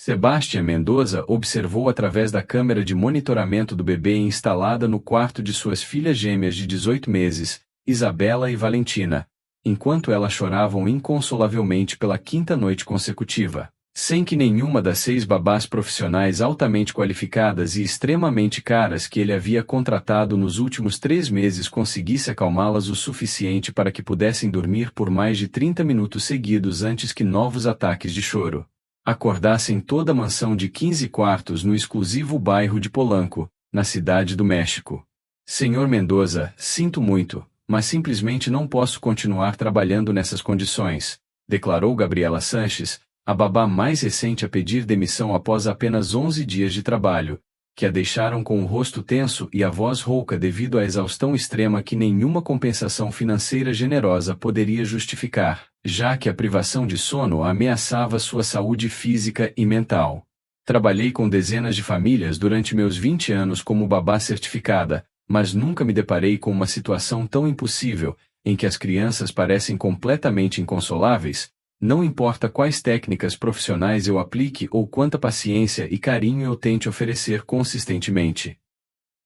Sebastián Mendoza observou através da câmera de monitoramento do bebê instalada no quarto de suas filhas gêmeas de 18 meses, Isabela e Valentina, enquanto elas choravam inconsolavelmente pela quinta noite consecutiva, sem que nenhuma das 6 babás profissionais altamente qualificadas e extremamente caras que ele havia contratado nos últimos 3 meses conseguisse acalmá-las o suficiente para que pudessem dormir por mais de 30 minutos seguidos antes que novos ataques de choro acordassem toda a mansão de 15 quartos no exclusivo bairro de Polanco, na cidade do México. Senhor Mendoza, sinto muito, mas simplesmente não posso continuar trabalhando nessas condições, declarou Gabriela Sanches, a babá mais recente a pedir demissão após apenas 11 dias de trabalho, que a deixaram com o rosto tenso e a voz rouca devido à exaustão extrema que nenhuma compensação financeira generosa poderia justificar, já que a privação de sono ameaçava sua saúde física e mental. Trabalhei com dezenas de famílias durante meus 20 anos como babá certificada, mas nunca me deparei com uma situação tão impossível, em que as crianças parecem completamente inconsoláveis, não importa quais técnicas profissionais eu aplique ou quanta paciência e carinho eu tente oferecer consistentemente.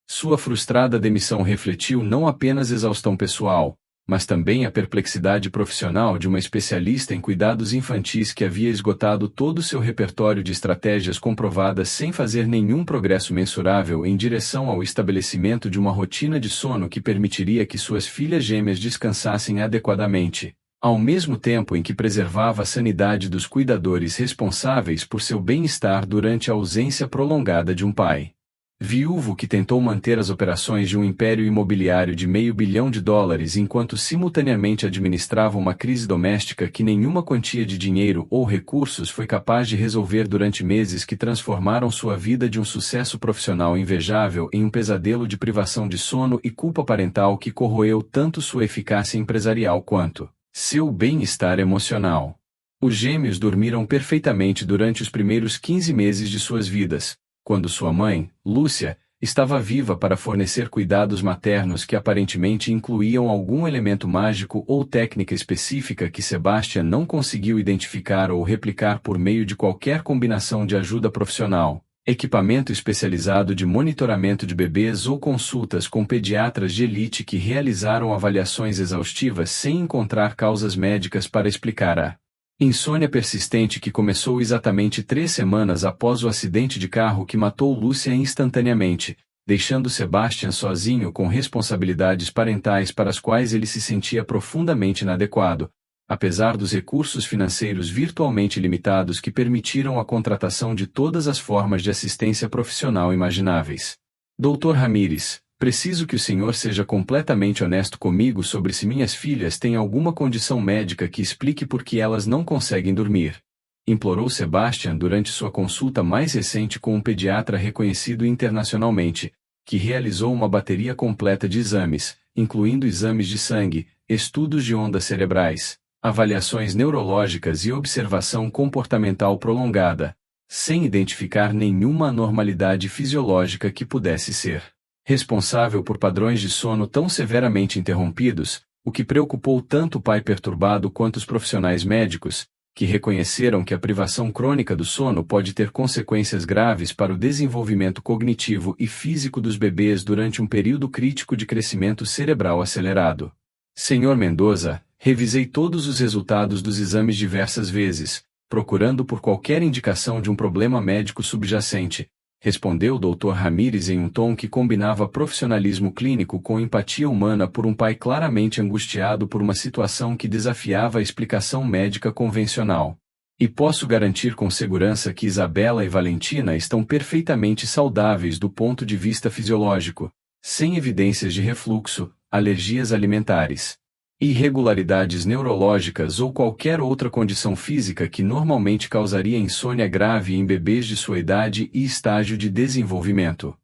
Sua frustrada demissão refletiu não apenas exaustão pessoal, mas também a perplexidade profissional de uma especialista em cuidados infantis que havia esgotado todo o seu repertório de estratégias comprovadas sem fazer nenhum progresso mensurável em direção ao estabelecimento de uma rotina de sono que permitiria que suas filhas gêmeas descansassem adequadamente, ao mesmo tempo em que preservava a sanidade dos cuidadores responsáveis por seu bem-estar durante a ausência prolongada de um pai. Viúvo que tentou manter as operações de um império imobiliário de $500 milhão enquanto simultaneamente administrava uma crise doméstica que nenhuma quantia de dinheiro ou recursos foi capaz de resolver durante meses que transformaram sua vida de um sucesso profissional invejável em um pesadelo de privação de sono e culpa parental que corroeu tanto sua eficácia empresarial quanto seu bem-estar emocional. Os gêmeos dormiram perfeitamente durante os primeiros 15 meses de suas vidas, quando sua mãe, Lúcia, estava viva para fornecer cuidados maternos que aparentemente incluíam algum elemento mágico ou técnica específica que Sebastián não conseguiu identificar ou replicar por meio de qualquer combinação de ajuda profissional, equipamento especializado de monitoramento de bebês ou consultas com pediatras de elite que realizaram avaliações exaustivas sem encontrar causas médicas para explicar a insônia persistente que começou exatamente 3 semanas após o acidente de carro que matou Lúcia instantaneamente, deixando Sebastián sozinho com responsabilidades parentais para as quais ele se sentia profundamente inadequado, apesar dos recursos financeiros virtualmente limitados que permitiram a contratação de todas as formas de assistência profissional imagináveis. Dr. Ramírez, preciso que o senhor seja completamente honesto comigo sobre se minhas filhas têm alguma condição médica que explique por que elas não conseguem dormir, implorou Sebastián durante sua consulta mais recente com um pediatra reconhecido internacionalmente, que realizou uma bateria completa de exames, incluindo exames de sangue, estudos de ondas cerebrais, avaliações neurológicas e observação comportamental prolongada, sem identificar nenhuma anormalidade fisiológica que pudesse ser responsável por padrões de sono tão severamente interrompidos, o que preocupou tanto o pai perturbado quanto os profissionais médicos, que reconheceram que a privação crônica do sono pode ter consequências graves para o desenvolvimento cognitivo e físico dos bebês durante um período crítico de crescimento cerebral acelerado. Senhor Mendoza, revisei todos os resultados dos exames diversas vezes, procurando por qualquer indicação de um problema médico subjacente, respondeu Dr. Ramírez em um tom que combinava profissionalismo clínico com empatia humana por um pai claramente angustiado por uma situação que desafiava a explicação médica convencional. E posso garantir com segurança que Isabela e Valentina estão perfeitamente saudáveis do ponto de vista fisiológico, sem evidências de refluxo, alergias alimentares, irregularidades neurológicas ou qualquer outra condição física que normalmente causaria insônia grave em bebês de sua idade e estágio de desenvolvimento.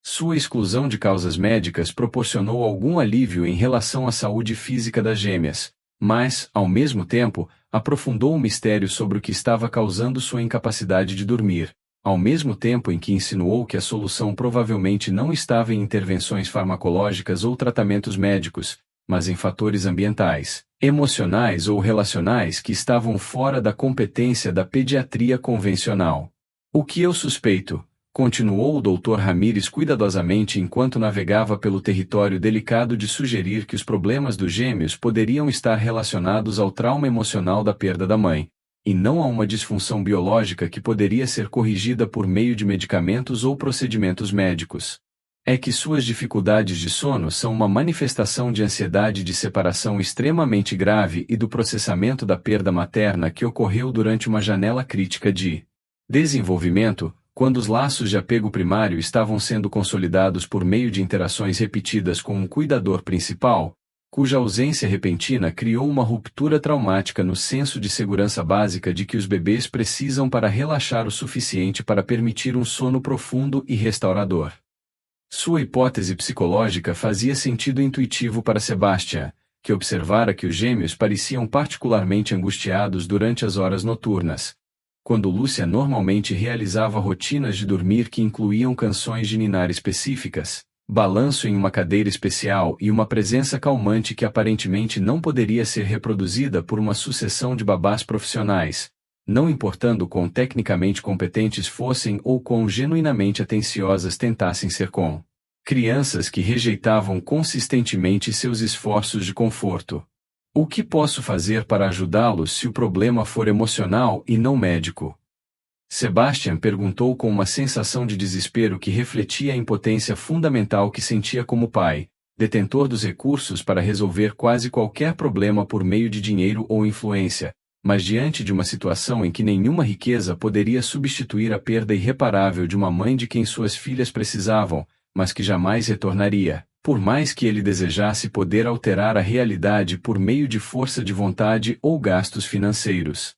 Sua exclusão de causas médicas proporcionou algum alívio em relação à saúde física das gêmeas, mas, ao mesmo tempo, aprofundou o mistério sobre o que estava causando sua incapacidade de dormir, ao mesmo tempo em que insinuou que a solução provavelmente não estava em intervenções farmacológicas ou tratamentos médicos, mas em fatores ambientais, emocionais ou relacionais que estavam fora da competência da pediatria convencional. O que eu suspeito, continuou o Dr. Ramírez cuidadosamente enquanto navegava pelo território delicado, de sugerir que os problemas dos gêmeos poderiam estar relacionados ao trauma emocional da perda da mãe, e não a uma disfunção biológica que poderia ser corrigida por meio de medicamentos ou procedimentos médicos. É que suas dificuldades de sono são uma manifestação de ansiedade de separação extremamente grave e do processamento da perda materna que ocorreu durante uma janela crítica de desenvolvimento, quando os laços de apego primário estavam sendo consolidados por meio de interações repetidas com um cuidador principal, cuja ausência repentina criou uma ruptura traumática no senso de segurança básica de que os bebês precisam para relaxar o suficiente para permitir um sono profundo e restaurador. Sua hipótese psicológica fazia sentido intuitivo para Sebastian, que observara que os gêmeos pareciam particularmente angustiados durante as horas noturnas, quando Lúcia normalmente realizava rotinas de dormir que incluíam canções de ninar específicas, balanço em uma cadeira especial e uma presença calmante que aparentemente não poderia ser reproduzida por uma sucessão de babás profissionais, não importando quão tecnicamente competentes fossem ou quão genuinamente atenciosas tentassem ser com crianças que rejeitavam consistentemente seus esforços de conforto. O que posso fazer para ajudá-los se o problema for emocional e não médico? Sebastian perguntou com uma sensação de desespero que refletia a impotência fundamental que sentia como pai, detentor dos recursos para resolver quase qualquer problema por meio de dinheiro ou influência, mas diante de uma situação em que nenhuma riqueza poderia substituir a perda irreparável de uma mãe de quem suas filhas precisavam, mas que jamais retornaria, por mais que ele desejasse poder alterar a realidade por meio de força de vontade ou gastos financeiros.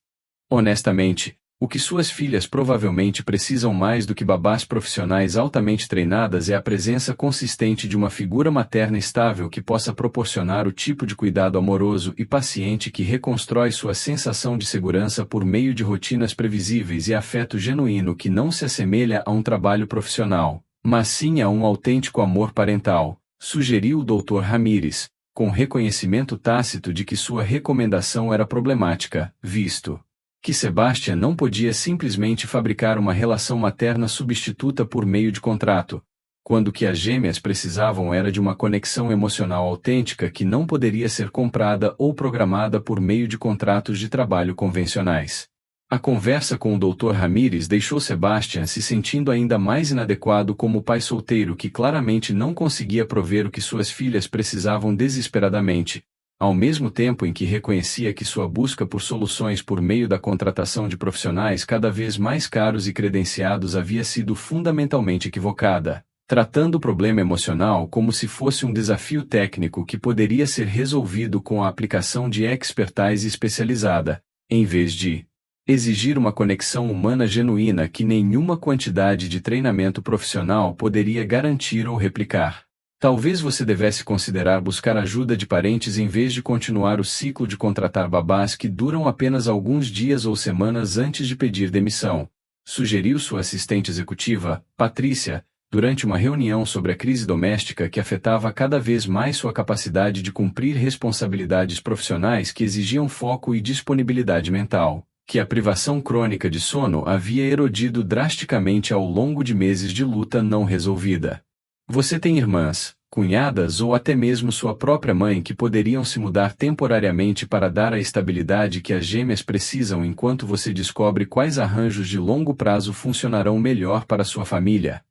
Honestamente, o que suas filhas provavelmente precisam mais do que babás profissionais altamente treinadas é a presença consistente de uma figura materna estável que possa proporcionar o tipo de cuidado amoroso e paciente que reconstrói sua sensação de segurança por meio de rotinas previsíveis e afeto genuíno que não se assemelha a um trabalho profissional, mas sim a um autêntico amor parental, sugeriu o Dr. Ramírez, com reconhecimento tácito de que sua recomendação era problemática, visto que Sebastian não podia simplesmente fabricar uma relação materna substituta por meio de contrato, quando o que as gêmeas precisavam era de uma conexão emocional autêntica que não poderia ser comprada ou programada por meio de contratos de trabalho convencionais. A conversa com o Dr. Ramírez deixou Sebastian se sentindo ainda mais inadequado como pai solteiro que claramente não conseguia prover o que suas filhas precisavam desesperadamente, ao mesmo tempo em que reconhecia que sua busca por soluções por meio da contratação de profissionais cada vez mais caros e credenciados havia sido fundamentalmente equivocada, tratando o problema emocional como se fosse um desafio técnico que poderia ser resolvido com a aplicação de expertise especializada, em vez de exigir uma conexão humana genuína que nenhuma quantidade de treinamento profissional poderia garantir ou replicar. Talvez você devesse considerar buscar ajuda de parentes em vez de continuar o ciclo de contratar babás que duram apenas alguns dias ou semanas antes de pedir demissão, sugeriu sua assistente executiva, Patrícia, durante uma reunião sobre a crise doméstica que afetava cada vez mais sua capacidade de cumprir responsabilidades profissionais que exigiam foco e disponibilidade mental, que a privação crônica de sono havia erodido drasticamente ao longo de meses de luta não resolvida. Você tem irmãs, cunhadas ou até mesmo sua própria mãe que poderiam se mudar temporariamente para dar a estabilidade que as gêmeas precisam enquanto você descobre quais arranjos de longo prazo funcionarão melhor para sua família.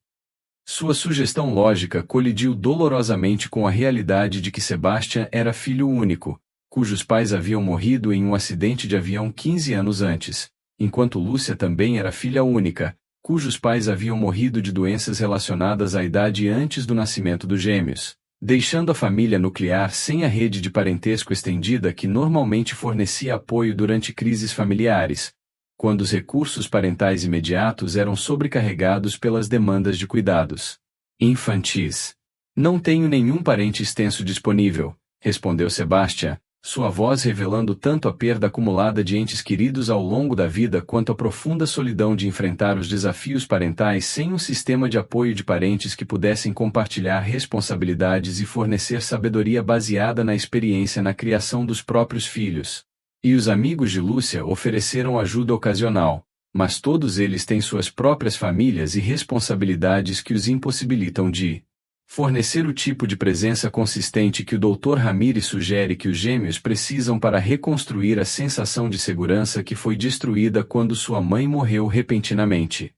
Sua sugestão lógica colidiu dolorosamente com a realidade de que Sebastian era filho único, cujos pais haviam morrido em um acidente de avião 15 anos antes, enquanto Lúcia também era filha única, cujos pais haviam morrido de doenças relacionadas à idade antes do nascimento dos gêmeos, deixando a família nuclear sem a rede de parentesco estendida que normalmente fornecia apoio durante crises familiares, quando os recursos parentais imediatos eram sobrecarregados pelas demandas de cuidados infantis. Não tenho nenhum parente extenso disponível, respondeu Sebastian, sua voz revelando tanto a perda acumulada de entes queridos ao longo da vida quanto a profunda solidão de enfrentar os desafios parentais sem um sistema de apoio de parentes que pudessem compartilhar responsabilidades e fornecer sabedoria baseada na experiência na criação dos próprios filhos. E os amigos de Lúcia ofereceram ajuda ocasional, Mas todos eles têm suas próprias famílias e responsabilidades que os impossibilitam de fornecer o tipo de presença consistente que o Dr. Ramirez sugere que os gêmeos precisam para reconstruir a sensação de segurança que foi destruída quando sua mãe morreu repentinamente.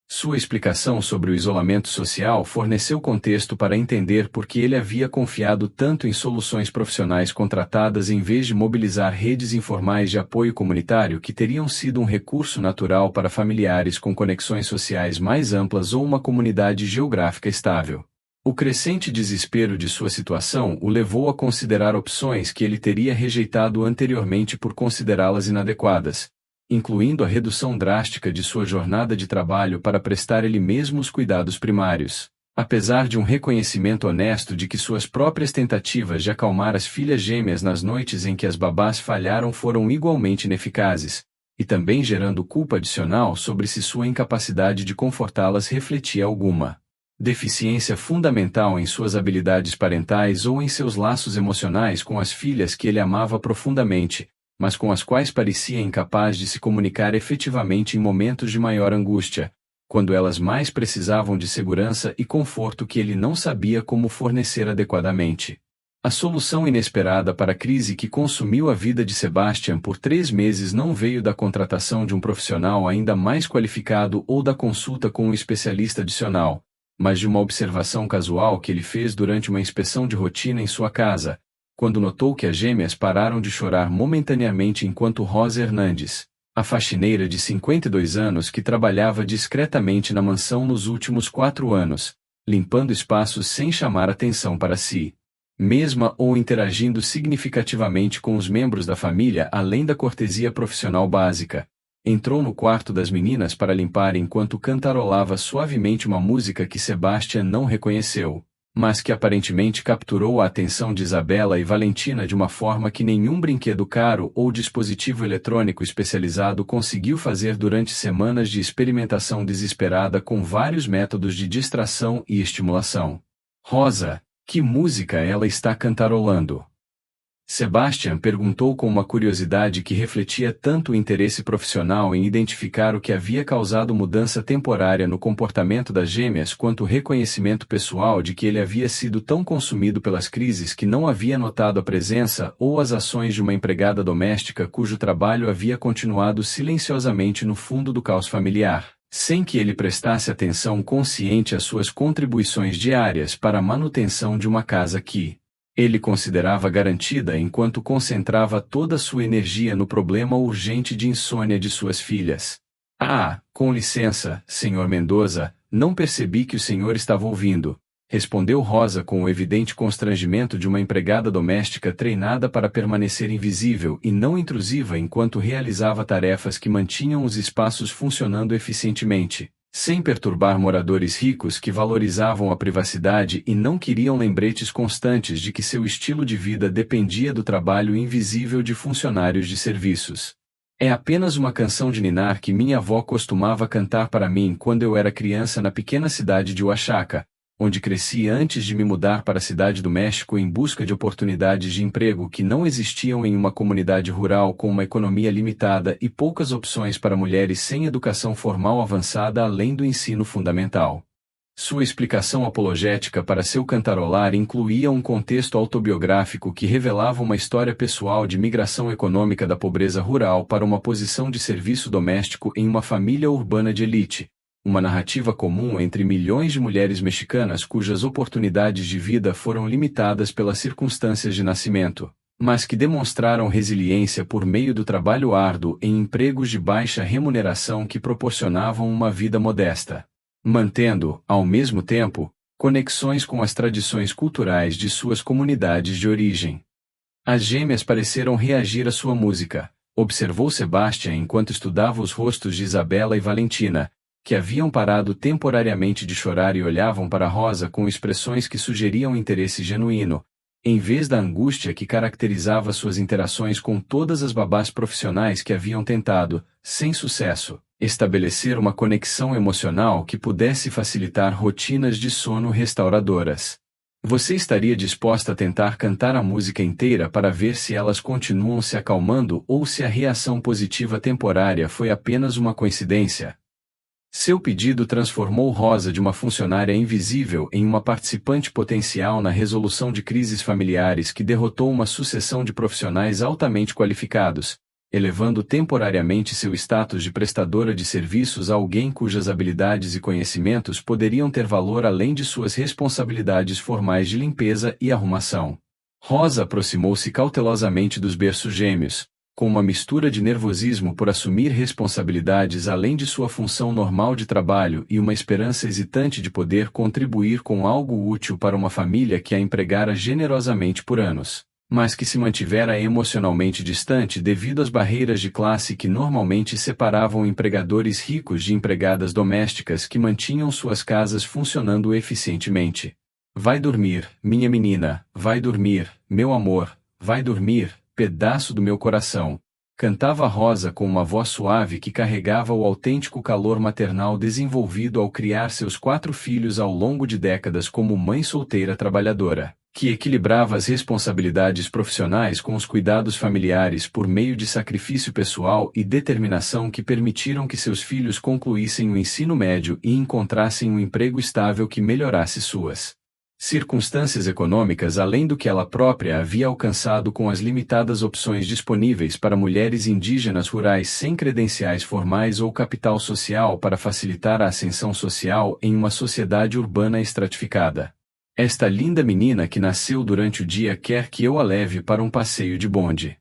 Sua explicação sobre o isolamento social forneceu contexto para entender por que ele havia confiado tanto em soluções profissionais contratadas em vez de mobilizar redes informais de apoio comunitário que teriam sido um recurso natural para familiares com conexões sociais mais amplas ou uma comunidade geográfica estável. O crescente desespero de sua situação o levou a considerar opções que ele teria rejeitado anteriormente por considerá-las inadequadas, incluindo a redução drástica de sua jornada de trabalho para prestar ele mesmo os cuidados primários. Apesar de um reconhecimento honesto de que suas próprias tentativas de acalmar as filhas gêmeas nas noites em que as babás falharam foram igualmente ineficazes, e também gerando culpa adicional sobre se sua incapacidade de confortá-las refletia alguma deficiência fundamental em suas habilidades parentais ou em seus laços emocionais com as filhas que ele amava profundamente, mas com as quais parecia incapaz de se comunicar efetivamente em momentos de maior angústia, quando elas mais precisavam de segurança e conforto que ele não sabia como fornecer adequadamente. A solução inesperada para a crise que consumiu a vida de Sebastian por 3 meses não veio da contratação de um profissional ainda mais qualificado ou da consulta com um especialista adicional, mas de uma observação casual que ele fez durante uma inspeção de rotina em sua casa, quando notou que as gêmeas pararam de chorar momentaneamente enquanto Rosa Hernandes, a faxineira de 52 anos que trabalhava discretamente na mansão nos últimos 4 anos, limpando espaços sem chamar atenção para si mesma ou interagindo significativamente com os membros da família além da cortesia profissional básica, entrou no quarto das meninas para limpar enquanto cantarolava suavemente uma música que Sebastian não reconheceu, mas que aparentemente capturou a atenção de Isabela e Valentina de uma forma que nenhum brinquedo caro ou dispositivo eletrônico especializado conseguiu fazer durante semanas de experimentação desesperada com vários métodos de distração e estimulação. Rosa, que música ela está cantarolando? Sebastian perguntou com uma curiosidade que refletia tanto o interesse profissional em identificar o que havia causado mudança temporária no comportamento das gêmeas quanto o reconhecimento pessoal de que ele havia sido tão consumido pelas crises que não havia notado a presença ou as ações de uma empregada doméstica cujo trabalho havia continuado silenciosamente no fundo do caos familiar, sem que ele prestasse atenção consciente às suas contribuições diárias para a manutenção de uma casa que ele considerava garantida enquanto concentrava toda sua energia no problema urgente de insônia de suas filhas. Ah, com licença, Sr. Mendoza, não percebi que o senhor estava ouvindo, respondeu Rosa com o evidente constrangimento de uma empregada doméstica treinada para permanecer invisível e não intrusiva enquanto realizava tarefas que mantinham os espaços funcionando eficientemente, sem perturbar moradores ricos que valorizavam a privacidade e não queriam lembretes constantes de que seu estilo de vida dependia do trabalho invisível de funcionários de serviços. É apenas uma canção de ninar que minha avó costumava cantar para mim quando eu era criança na pequena cidade de Oaxaca, onde cresci antes de me mudar para a cidade do México em busca de oportunidades de emprego que não existiam em uma comunidade rural com uma economia limitada e poucas opções para mulheres sem educação formal avançada além do ensino fundamental. Sua explicação apologética para seu cantarolar incluía um contexto autobiográfico que revelava uma história pessoal de migração econômica da pobreza rural para uma posição de serviço doméstico em uma família urbana de elite, uma narrativa comum entre milhões de mulheres mexicanas cujas oportunidades de vida foram limitadas pelas circunstâncias de nascimento, mas que demonstraram resiliência por meio do trabalho árduo em empregos de baixa remuneração que proporcionavam uma vida modesta, mantendo, ao mesmo tempo, conexões com as tradições culturais de suas comunidades de origem. As gêmeas pareceram reagir à sua música, observou Sebastian enquanto estudava os rostos de Isabela e Valentina, que haviam parado temporariamente de chorar e olhavam para Rosa com expressões que sugeriam interesse genuíno, em vez da angústia que caracterizava suas interações com todas as babás profissionais que haviam tentado, sem sucesso, estabelecer uma conexão emocional que pudesse facilitar rotinas de sono restauradoras. Você estaria disposta a tentar cantar a música inteira para ver se elas continuam se acalmando ou se a reação positiva temporária foi apenas uma coincidência? Seu pedido transformou Rosa de uma funcionária invisível em uma participante potencial na resolução de crises familiares que derrotou uma sucessão de profissionais altamente qualificados, elevando temporariamente seu status de prestadora de serviços a alguém cujas habilidades e conhecimentos poderiam ter valor além de suas responsabilidades formais de limpeza e arrumação. Rosa aproximou-se cautelosamente dos berços gêmeos, com uma mistura de nervosismo por assumir responsabilidades além de sua função normal de trabalho e uma esperança hesitante de poder contribuir com algo útil para uma família que a empregara generosamente por anos, mas que se mantivera emocionalmente distante devido às barreiras de classe que normalmente separavam empregadores ricos de empregadas domésticas que mantinham suas casas funcionando eficientemente. Vai dormir, minha menina, vai dormir, meu amor, vai dormir, pedaço do meu coração. Cantava Rosa com uma voz suave que carregava o autêntico calor maternal desenvolvido ao criar seus 4 filhos ao longo de décadas como mãe solteira trabalhadora, que equilibrava as responsabilidades profissionais com os cuidados familiares por meio de sacrifício pessoal e determinação que permitiram que seus filhos concluíssem o ensino médio e encontrassem um emprego estável que melhorasse suas circunstâncias econômicas além do que ela própria havia alcançado com as limitadas opções disponíveis para mulheres indígenas rurais sem credenciais formais ou capital social para facilitar a ascensão social em uma sociedade urbana estratificada. Esta linda menina que nasceu durante o dia quer que eu a leve para um passeio de bonde.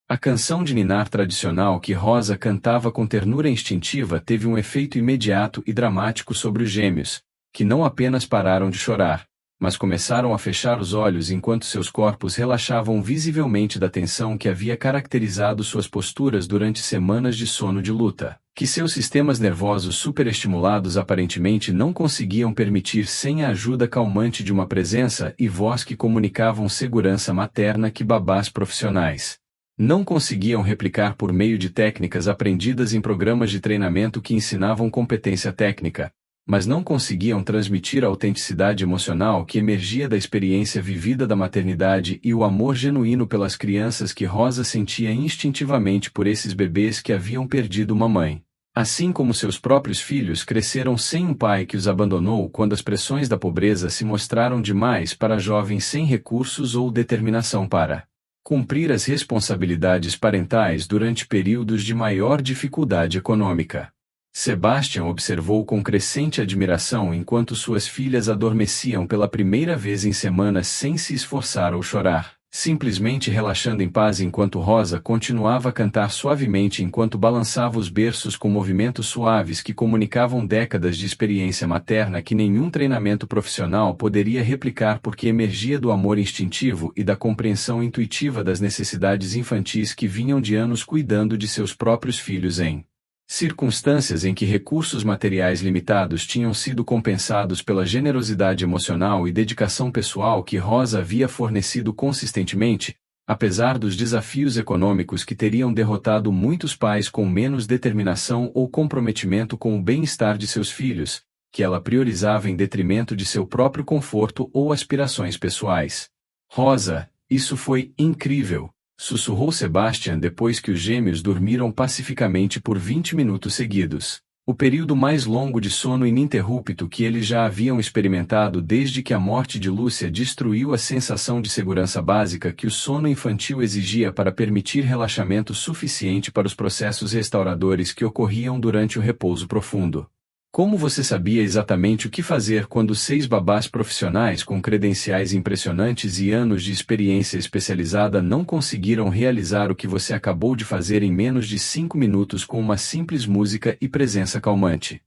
A canção de ninar tradicional que Rosa cantava com ternura instintiva teve um efeito imediato e dramático sobre os gêmeos, que não apenas pararam de chorar, mas começaram a fechar os olhos enquanto seus corpos relaxavam visivelmente da tensão que havia caracterizado suas posturas durante semanas de sono de luta, que seus sistemas nervosos superestimulados aparentemente não conseguiam permitir sem a ajuda calmante de uma presença e voz que comunicavam segurança materna que babás profissionais não conseguiam replicar por meio de técnicas aprendidas em programas de treinamento que ensinavam competência técnica, mas não conseguiam transmitir a autenticidade emocional que emergia da experiência vivida da maternidade e o amor genuíno pelas crianças que Rosa sentia instintivamente por esses bebês que haviam perdido uma mãe. Assim como seus próprios filhos cresceram sem um pai que os abandonou quando as pressões da pobreza se mostraram demais para jovens sem recursos ou determinação para cumprir as responsabilidades parentais durante períodos de maior dificuldade econômica. Sebastian observou com crescente admiração enquanto suas filhas adormeciam pela primeira vez em semanas sem se esforçar ou chorar, simplesmente relaxando em paz enquanto Rosa continuava a cantar suavemente enquanto balançava os berços com movimentos suaves que comunicavam décadas de experiência materna que nenhum treinamento profissional poderia replicar porque emergia do amor instintivo e da compreensão intuitiva das necessidades infantis que vinham de anos cuidando de seus próprios filhos em circunstâncias em que recursos materiais limitados tinham sido compensados pela generosidade emocional e dedicação pessoal que Rosa havia fornecido consistentemente, apesar dos desafios econômicos que teriam derrotado muitos pais com menos determinação ou comprometimento com o bem-estar de seus filhos, que ela priorizava em detrimento de seu próprio conforto ou aspirações pessoais. Rosa, isso foi incrível! Sussurrou Sebastian depois que os gêmeos dormiram pacificamente por 20 minutos seguidos, o período mais longo de sono ininterrupto que eles já haviam experimentado desde que a morte de Lúcia destruiu a sensação de segurança básica que o sono infantil exigia para permitir relaxamento suficiente para os processos restauradores que ocorriam durante o repouso profundo. Como você sabia exatamente o que fazer quando 6 babás profissionais com credenciais impressionantes e anos de experiência especializada não conseguiram realizar o que você acabou de fazer em menos de 5 minutos com uma simples música e presença calmante?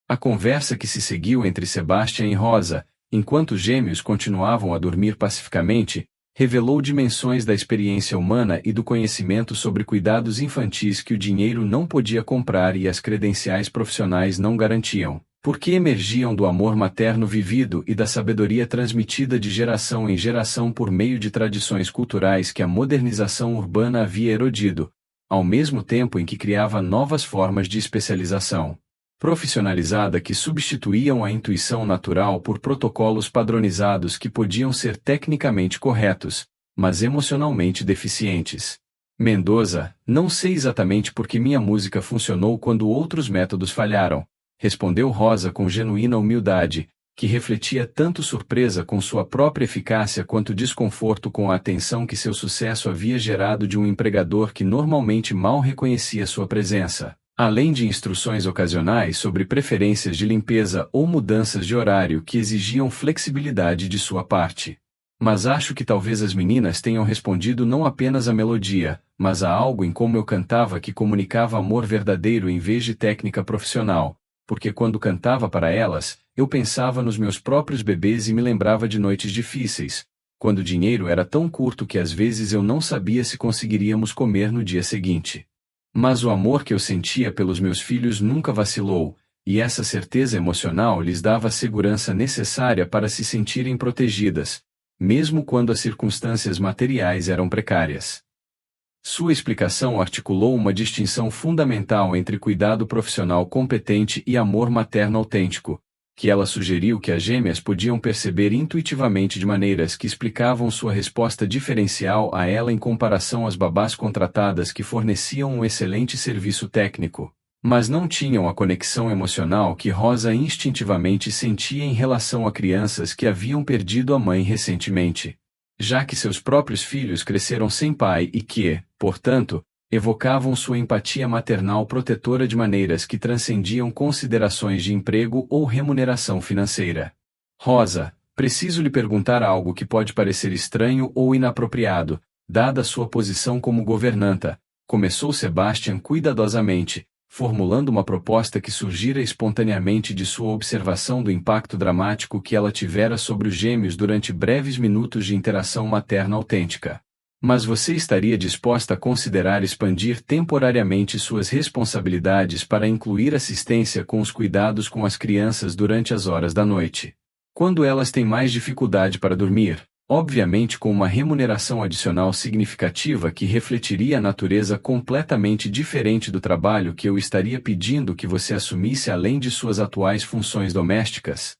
A conversa que se seguiu entre Sebastian e Rosa, enquanto os gêmeos continuavam a dormir pacificamente, revelou dimensões da experiência humana e do conhecimento sobre cuidados infantis que o dinheiro não podia comprar e as credenciais profissionais não garantiam, porque emergiam do amor materno vivido e da sabedoria transmitida de geração em geração por meio de tradições culturais que a modernização urbana havia erodido, ao mesmo tempo em que criava novas formas de especialização. profissionalizada que substituíam a intuição natural por protocolos padronizados que podiam ser tecnicamente corretos, mas emocionalmente deficientes. Mendoza, não sei exatamente por que minha música funcionou quando outros métodos falharam, respondeu Rosa com genuína humildade, que refletia tanto surpresa com sua própria eficácia quanto desconforto com a atenção que seu sucesso havia gerado de um empregador que normalmente mal reconhecia sua presença, além de instruções ocasionais sobre preferências de limpeza ou mudanças de horário que exigiam flexibilidade de sua parte. Mas acho que talvez as meninas tenham respondido não apenas à melodia, mas a algo em como eu cantava que comunicava amor verdadeiro em vez de técnica profissional, porque quando cantava para elas, eu pensava nos meus próprios bebês e me lembrava de noites difíceis, quando o dinheiro era tão curto que às vezes eu não sabia se conseguiríamos comer no dia seguinte. Mas o amor que eu sentia pelos meus filhos nunca vacilou, e essa certeza emocional lhes dava a segurança necessária para se sentirem protegidas, mesmo quando as circunstâncias materiais eram precárias. Sua explicação articulou uma distinção fundamental entre cuidado profissional competente e amor materno autêntico, que ela sugeriu que as gêmeas podiam perceber intuitivamente de maneiras que explicavam sua resposta diferencial a ela em comparação às babás contratadas que forneciam um excelente serviço técnico, mas não tinham a conexão emocional que Rosa instintivamente sentia em relação a crianças que haviam perdido a mãe recentemente, já que seus próprios filhos cresceram sem pai e que, portanto, evocavam sua empatia maternal protetora de maneiras que transcendiam considerações de emprego ou remuneração financeira. Rosa, preciso lhe perguntar algo que pode parecer estranho ou inapropriado, dada sua posição como governanta, começou Sebastian cuidadosamente, formulando uma proposta que surgira espontaneamente de sua observação do impacto dramático que ela tivera sobre os gêmeos durante breves minutos de interação materna autêntica. Mas você estaria disposta a considerar expandir temporariamente suas responsabilidades para incluir assistência com os cuidados com as crianças durante as horas da noite, quando elas têm mais dificuldade para dormir, obviamente com uma remuneração adicional significativa que refletiria a natureza completamente diferente do trabalho que eu estaria pedindo que você assumisse além de suas atuais funções domésticas?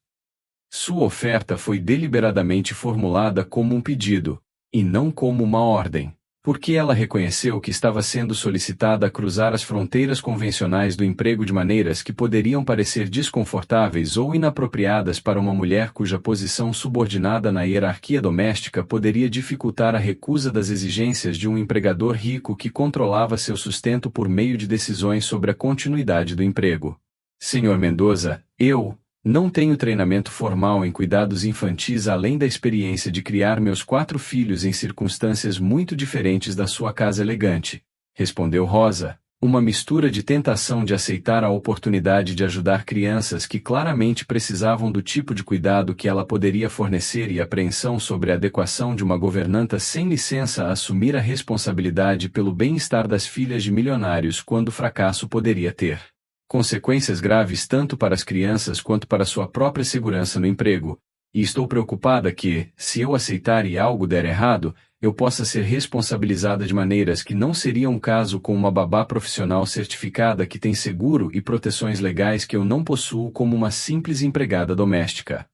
Sua oferta foi deliberadamente formulada como um pedido, e não como uma ordem, porque ela reconheceu que estava sendo solicitada a cruzar as fronteiras convencionais do emprego de maneiras que poderiam parecer desconfortáveis ou inapropriadas para uma mulher cuja posição subordinada na hierarquia doméstica poderia dificultar a recusa das exigências de um empregador rico que controlava seu sustento por meio de decisões sobre a continuidade do emprego. Senhor Mendoza, eu não tenho treinamento formal em cuidados infantis além da experiência de criar meus 4 filhos em circunstâncias muito diferentes da sua casa elegante, respondeu Rosa, uma mistura de tentação de aceitar a oportunidade de ajudar crianças que claramente precisavam do tipo de cuidado que ela poderia fornecer e apreensão sobre a adequação de uma governanta sem licença a assumir a responsabilidade pelo bem-estar das filhas de milionários quando o fracasso poderia ter consequências graves tanto para as crianças quanto para sua própria segurança no emprego, e estou preocupada que, se eu aceitar e algo der errado, eu possa ser responsabilizada de maneiras que não seriam o caso com uma babá profissional certificada que tem seguro e proteções legais que eu não possuo como uma simples empregada doméstica.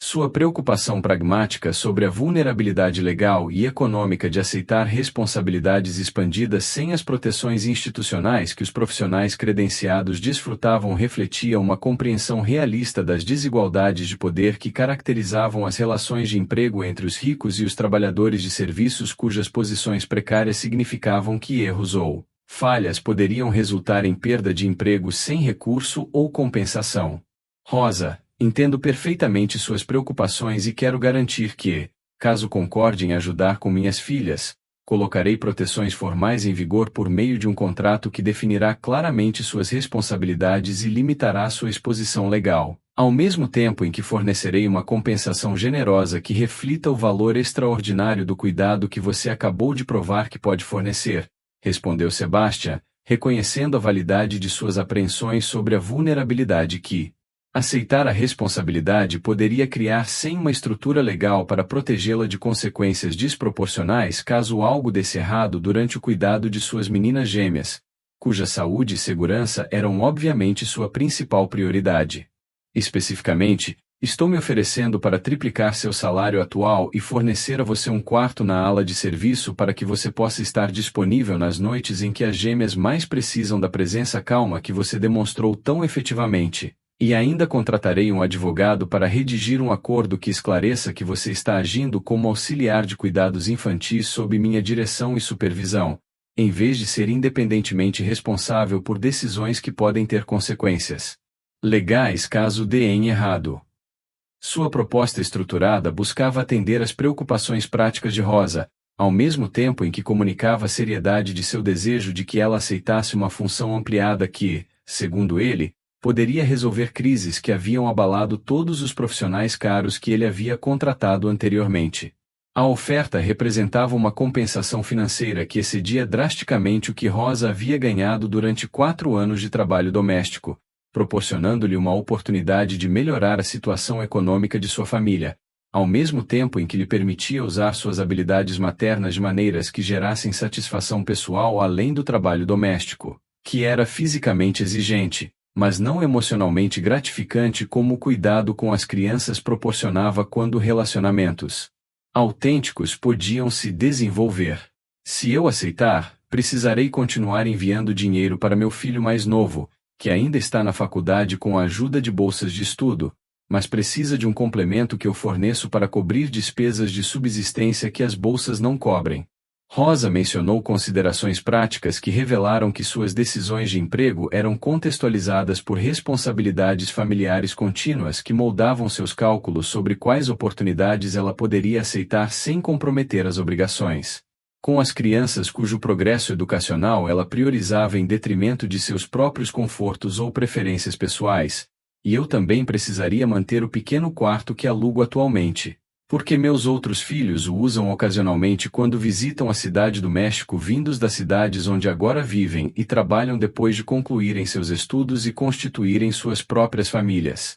Sua preocupação pragmática sobre a vulnerabilidade legal e econômica de aceitar responsabilidades expandidas sem as proteções institucionais que os profissionais credenciados desfrutavam refletia uma compreensão realista das desigualdades de poder que caracterizavam as relações de emprego entre os ricos e os trabalhadores de serviços cujas posições precárias significavam que erros ou falhas poderiam resultar em perda de emprego sem recurso ou compensação. Rosa, entendo perfeitamente suas preocupações e quero garantir que, caso concorde em ajudar com minhas filhas, colocarei proteções formais em vigor por meio de um contrato que definirá claramente suas responsabilidades e limitará sua exposição legal, ao mesmo tempo em que fornecerei uma compensação generosa que reflita o valor extraordinário do cuidado que você acabou de provar que pode fornecer, respondeu Sebastian, reconhecendo a validade de suas apreensões sobre a vulnerabilidade que aceitar a responsabilidade poderia criar sem uma estrutura legal para protegê-la de consequências desproporcionais caso algo desse errado durante o cuidado de suas meninas gêmeas, cuja saúde e segurança eram obviamente sua principal prioridade. Especificamente, estou me oferecendo para triplicar seu salário atual e fornecer a você um quarto na ala de serviço para que você possa estar disponível nas noites em que as gêmeas mais precisam da presença calma que você demonstrou tão efetivamente. E ainda contratarei um advogado para redigir um acordo que esclareça que você está agindo como auxiliar de cuidados infantis sob minha direção e supervisão, em vez de ser independentemente responsável por decisões que podem ter consequências legais caso deem errado. Sua proposta estruturada buscava atender às preocupações práticas de Rosa, ao mesmo tempo em que comunicava a seriedade de seu desejo de que ela aceitasse uma função ampliada que, segundo ele, poderia resolver crises que haviam abalado todos os profissionais caros que ele havia contratado anteriormente. A oferta representava uma compensação financeira que excedia drasticamente o que Rosa havia ganhado durante 4 anos de trabalho doméstico, proporcionando-lhe uma oportunidade de melhorar a situação econômica de sua família, ao mesmo tempo em que lhe permitia usar suas habilidades maternas de maneiras que gerassem satisfação pessoal além do trabalho doméstico, que era fisicamente exigente, mas não emocionalmente gratificante como o cuidado com as crianças proporcionava quando relacionamentos autênticos podiam se desenvolver. Se eu aceitar, precisarei continuar enviando dinheiro para meu filho mais novo, que ainda está na faculdade com a ajuda de bolsas de estudo, mas precisa de um complemento que eu forneço para cobrir despesas de subsistência que as bolsas não cobrem. Rosa mencionou considerações práticas que revelaram que suas decisões de emprego eram contextualizadas por responsabilidades familiares contínuas que moldavam seus cálculos sobre quais oportunidades ela poderia aceitar sem comprometer as obrigações com as crianças cujo progresso educacional ela priorizava em detrimento de seus próprios confortos ou preferências pessoais, e eu também precisaria manter o pequeno quarto que alugo atualmente, porque meus outros filhos o usam ocasionalmente quando visitam a cidade do México vindos das cidades onde agora vivem e trabalham depois de concluírem seus estudos e constituírem suas próprias famílias.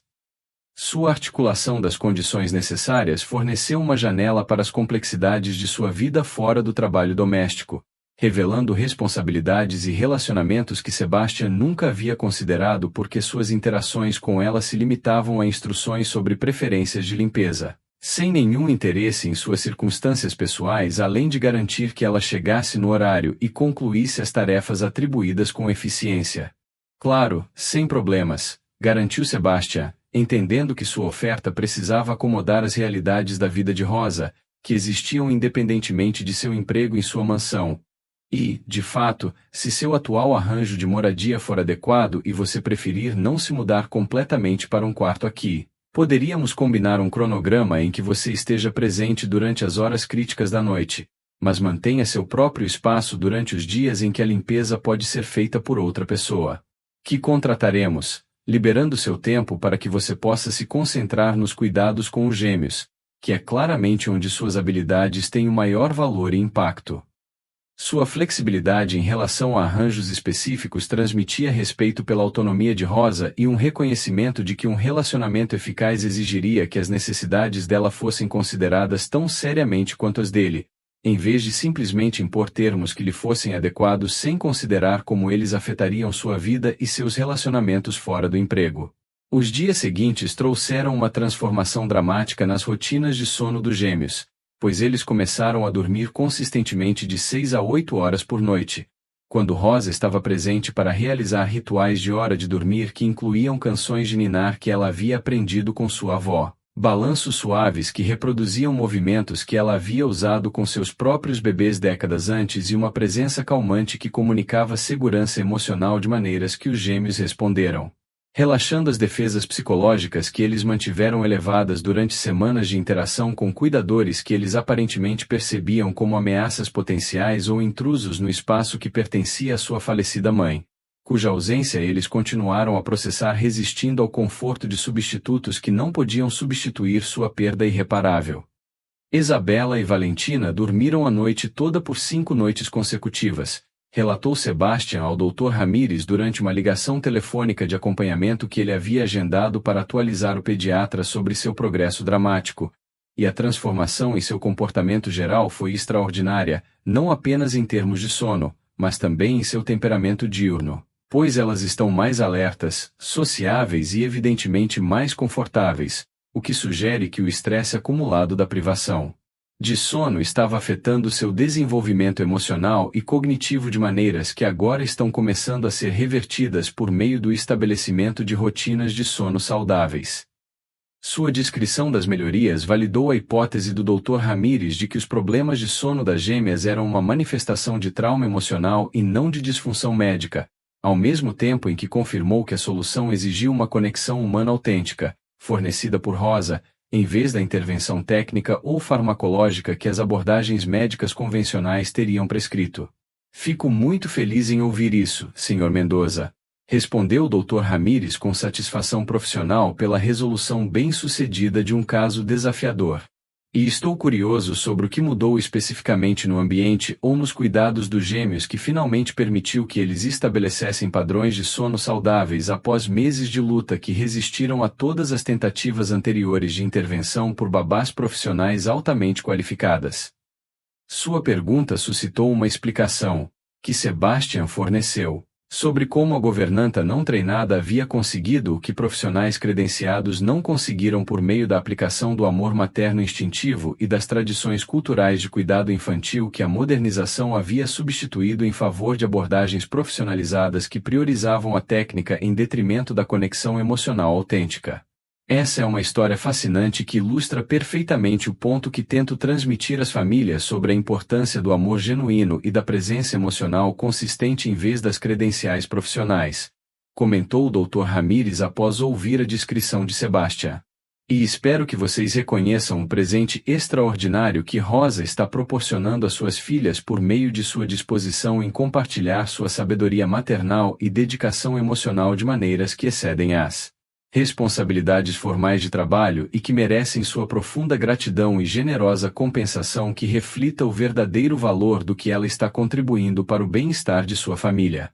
Sua articulação das condições necessárias forneceu uma janela para as complexidades de sua vida fora do trabalho doméstico, revelando responsabilidades e relacionamentos que Sebastian nunca havia considerado porque suas interações com ela se limitavam a instruções sobre preferências de limpeza, sem nenhum interesse em suas circunstâncias pessoais além de garantir que ela chegasse no horário e concluísse as tarefas atribuídas com eficiência. Claro, sem problemas, garantiu Sebastian, entendendo que sua oferta precisava acomodar as realidades da vida de Rosa, que existiam independentemente de seu emprego em sua mansão. E, de fato, se seu atual arranjo de moradia for adequado e você preferir não se mudar completamente para um quarto aqui, poderíamos combinar um cronograma em que você esteja presente durante as horas críticas da noite, mas mantenha seu próprio espaço durante os dias em que a limpeza pode ser feita por outra pessoa, que contrataremos, liberando seu tempo para que você possa se concentrar nos cuidados com os gêmeos, que é claramente onde suas habilidades têm o maior valor e impacto. Sua flexibilidade em relação a arranjos específicos transmitia respeito pela autonomia de Rosa e um reconhecimento de que um relacionamento eficaz exigiria que as necessidades dela fossem consideradas tão seriamente quanto as dele, em vez de simplesmente impor termos que lhe fossem adequados sem considerar como eles afetariam sua vida e seus relacionamentos fora do emprego. Os dias seguintes trouxeram uma transformação dramática nas rotinas de sono dos gêmeos, pois eles começaram a dormir consistentemente de 6 a 8 horas por noite, quando Rosa estava presente para realizar rituais de hora de dormir que incluíam canções de ninar que ela havia aprendido com sua avó, balanços suaves que reproduziam movimentos que ela havia usado com seus próprios bebês décadas antes e uma presença calmante que comunicava segurança emocional de maneiras que os gêmeos responderam, relaxando as defesas psicológicas que eles mantiveram elevadas durante semanas de interação com cuidadores que eles aparentemente percebiam como ameaças potenciais ou intrusos no espaço que pertencia à sua falecida mãe, cuja ausência eles continuaram a processar resistindo ao conforto de substitutos que não podiam substituir sua perda irreparável. Isabela e Valentina dormiram a noite toda por 5 noites consecutivas, relatou Sebastian ao Dr. Ramírez durante uma ligação telefônica de acompanhamento que ele havia agendado para atualizar o pediatra sobre seu progresso dramático, e a transformação em seu comportamento geral foi extraordinária, não apenas em termos de sono, mas também em seu temperamento diurno, pois elas estão mais alertas, sociáveis e evidentemente mais confortáveis, o que sugere que o estresse acumulado da privação de sono estava afetando seu desenvolvimento emocional e cognitivo de maneiras que agora estão começando a ser revertidas por meio do estabelecimento de rotinas de sono saudáveis. Sua descrição das melhorias validou a hipótese do Dr. Ramírez de que os problemas de sono das gêmeas eram uma manifestação de trauma emocional e não de disfunção médica, ao mesmo tempo em que confirmou que a solução exigia uma conexão humana autêntica, fornecida por Rosa, em vez da intervenção técnica ou farmacológica que as abordagens médicas convencionais teriam prescrito. Fico muito feliz em ouvir isso, Sr. Mendoza, respondeu o Dr. Ramírez com satisfação profissional pela resolução bem-sucedida de um caso desafiador. E estou curioso sobre o que mudou especificamente no ambiente ou nos cuidados dos gêmeos que finalmente permitiu que eles estabelecessem padrões de sono saudáveis após meses de luta que resistiram a todas as tentativas anteriores de intervenção por babás profissionais altamente qualificadas. Sua pergunta suscitou uma explicação, que Sebastian forneceu, sobre como a governanta não treinada havia conseguido o que profissionais credenciados não conseguiram por meio da aplicação do amor materno instintivo e das tradições culturais de cuidado infantil que a modernização havia substituído em favor de abordagens profissionalizadas que priorizavam a técnica em detrimento da conexão emocional autêntica. Essa é uma história fascinante que ilustra perfeitamente o ponto que tento transmitir às famílias sobre a importância do amor genuíno e da presença emocional consistente em vez das credenciais profissionais, comentou o Dr. Ramírez após ouvir a descrição de Sebastian. E espero que vocês reconheçam o presente extraordinário que Rosa está proporcionando às suas filhas por meio de sua disposição em compartilhar sua sabedoria maternal e dedicação emocional de maneiras que excedem as responsabilidades formais de trabalho e que merecem sua profunda gratidão e generosa compensação que reflita o verdadeiro valor do que ela está contribuindo para o bem-estar de sua família.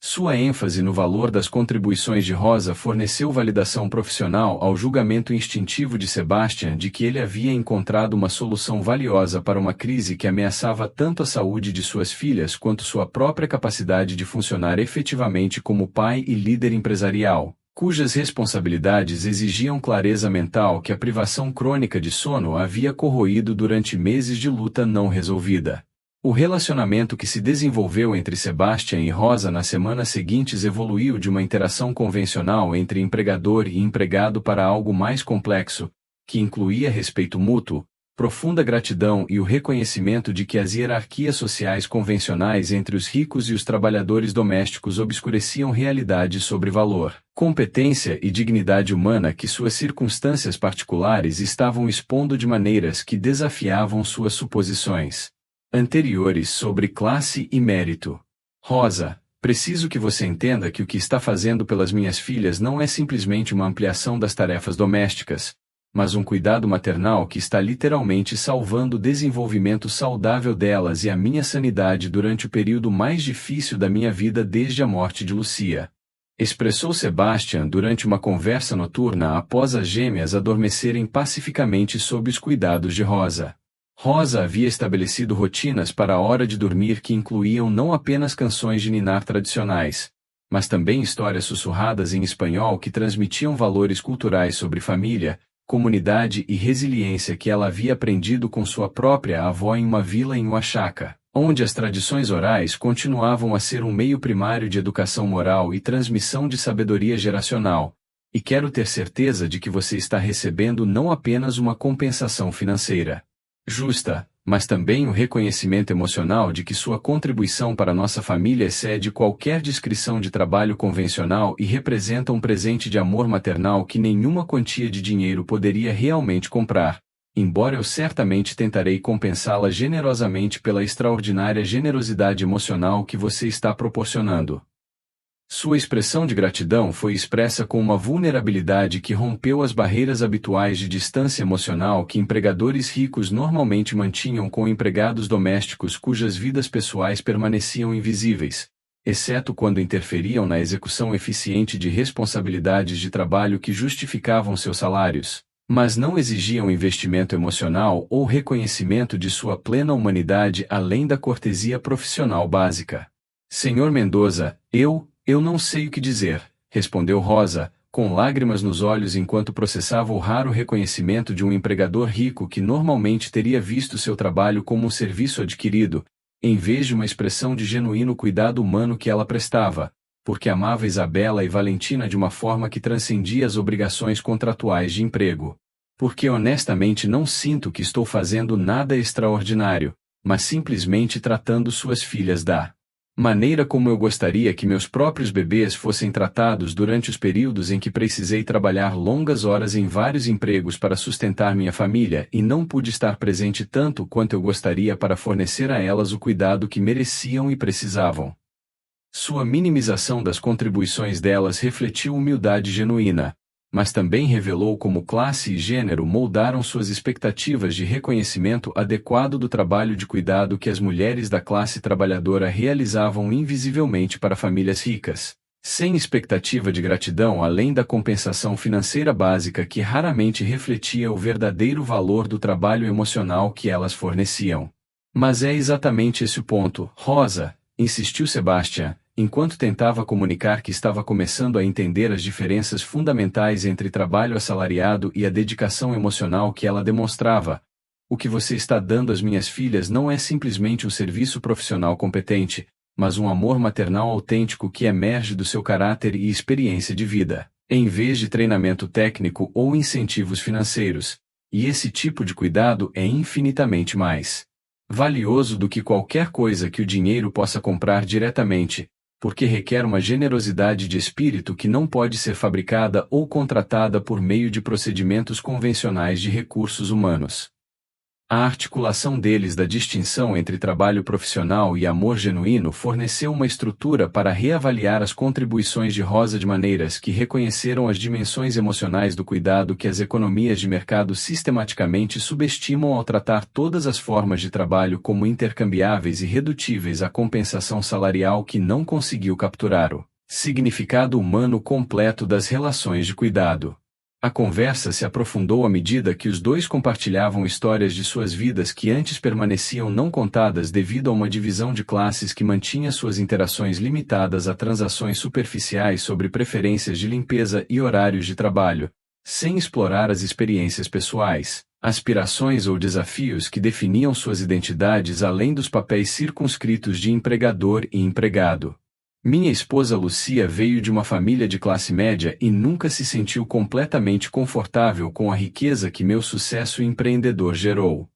Sua ênfase no valor das contribuições de Rosa forneceu validação profissional ao julgamento instintivo de Sebastian de que ele havia encontrado uma solução valiosa para uma crise que ameaçava tanto a saúde de suas filhas quanto sua própria capacidade de funcionar efetivamente como pai e líder empresarial, cujas responsabilidades exigiam clareza mental que a privação crônica de sono havia corroído durante meses de luta não resolvida. O relacionamento que se desenvolveu entre Sebastian e Rosa nas semanas seguintes evoluiu de uma interação convencional entre empregador e empregado para algo mais complexo, que incluía respeito mútuo, profunda gratidão e o reconhecimento de que as hierarquias sociais convencionais entre os ricos e os trabalhadores domésticos obscureciam realidade sobre valor, competência e dignidade humana que suas circunstâncias particulares estavam expondo de maneiras que desafiavam suas suposições anteriores sobre classe e mérito. Rosa, preciso que você entenda que o que está fazendo pelas minhas filhas não é simplesmente uma ampliação das tarefas domésticas, mas um cuidado maternal que está literalmente salvando o desenvolvimento saudável delas e a minha sanidade durante o período mais difícil da minha vida desde a morte de Lucia, expressou Sebastian durante uma conversa noturna após as gêmeas adormecerem pacificamente sob os cuidados de Rosa. Rosa havia estabelecido rotinas para a hora de dormir que incluíam não apenas canções de ninar tradicionais, mas também histórias sussurradas em espanhol que transmitiam valores culturais sobre família, comunidade e resiliência que ela havia aprendido com sua própria avó em uma vila em Oaxaca, onde as tradições orais continuavam a ser um meio primário de educação moral e transmissão de sabedoria geracional. E quero ter certeza de que você está recebendo não apenas uma compensação financeira justa, mas também o reconhecimento emocional de que sua contribuição para nossa família excede qualquer descrição de trabalho convencional e representa um presente de amor maternal que nenhuma quantia de dinheiro poderia realmente comprar, embora eu certamente tentarei compensá-la generosamente pela extraordinária generosidade emocional que você está proporcionando. Sua expressão de gratidão foi expressa com uma vulnerabilidade que rompeu as barreiras habituais de distância emocional que empregadores ricos normalmente mantinham com empregados domésticos cujas vidas pessoais permaneciam invisíveis, exceto quando interferiam na execução eficiente de responsabilidades de trabalho que justificavam seus salários. mas não exigiam investimento emocional ou reconhecimento de sua plena humanidade além da cortesia profissional básica. Senhor Mendoza, eu não sei o que dizer, respondeu Rosa, com lágrimas nos olhos enquanto processava o raro reconhecimento de um empregador rico que normalmente teria visto seu trabalho como um serviço adquirido, em vez de uma expressão de genuíno cuidado humano que ela prestava, porque amava Isabela e Valentina de uma forma que transcendia as obrigações contratuais de emprego. Porque honestamente não sinto que estou fazendo nada extraordinário, mas simplesmente tratando suas filhas da maneira como eu gostaria que meus próprios bebês fossem tratados durante os períodos em que precisei trabalhar longas horas em vários empregos para sustentar minha família e não pude estar presente tanto quanto eu gostaria para fornecer a elas o cuidado que mereciam e precisavam. Sua minimização das contribuições delas refletiu humildade genuína, mas também revelou como classe e gênero moldaram suas expectativas de reconhecimento adequado do trabalho de cuidado que as mulheres da classe trabalhadora realizavam invisivelmente para famílias ricas, sem expectativa de gratidão além da compensação financeira básica que raramente refletia o verdadeiro valor do trabalho emocional que elas forneciam. Mas é exatamente esse o ponto, Rosa, insistiu Sebastian, enquanto tentava comunicar que estava começando a entender as diferenças fundamentais entre trabalho assalariado e a dedicação emocional que ela demonstrava. O que você está dando às minhas filhas não é simplesmente um serviço profissional competente, mas um amor maternal autêntico que emerge do seu caráter e experiência de vida, em vez de treinamento técnico ou incentivos financeiros. E esse tipo de cuidado é infinitamente mais valioso do que qualquer coisa que o dinheiro possa comprar diretamente, porque requer uma generosidade de espírito que não pode ser fabricada ou contratada por meio de procedimentos convencionais de recursos humanos. A articulação deles da distinção entre trabalho profissional e amor genuíno forneceu uma estrutura para reavaliar as contribuições de Rosa de maneiras que reconheceram as dimensões emocionais do cuidado que as economias de mercado sistematicamente subestimam ao tratar todas as formas de trabalho como intercambiáveis e redutíveis à compensação salarial que não conseguiu capturar o significado humano completo das relações de cuidado. A conversa se aprofundou à medida que os dois compartilhavam histórias de suas vidas que antes permaneciam não contadas devido a uma divisão de classes que mantinha suas interações limitadas a transações superficiais sobre preferências de limpeza e horários de trabalho, sem explorar as experiências pessoais, aspirações ou desafios que definiam suas identidades além dos papéis circunscritos de empregador e empregado. Minha esposa Lucia veio de uma família de classe média e nunca se sentiu completamente confortável com a riqueza que meu sucesso empreendedor gerou.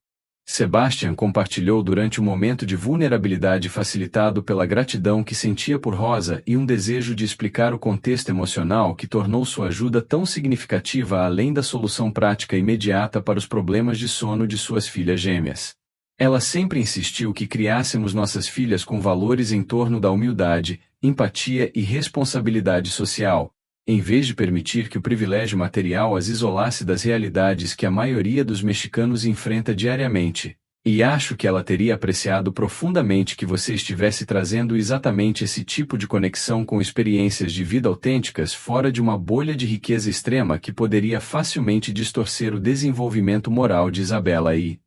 Sebastian compartilhou durante um momento de vulnerabilidade facilitado pela gratidão que sentia por Rosa e um desejo de explicar o contexto emocional que tornou sua ajuda tão significativa além da solução prática imediata para os problemas de sono de suas filhas gêmeas. Ela sempre insistiu que criássemos nossas filhas com valores em torno da humildade, empatia e responsabilidade social, em vez de permitir que o privilégio material as isolasse das realidades que a maioria dos mexicanos enfrenta diariamente. E acho que ela teria apreciado profundamente que você estivesse trazendo exatamente esse tipo de conexão com experiências de vida autênticas fora de uma bolha de riqueza extrema que poderia facilmente distorcer o desenvolvimento moral de Isabela e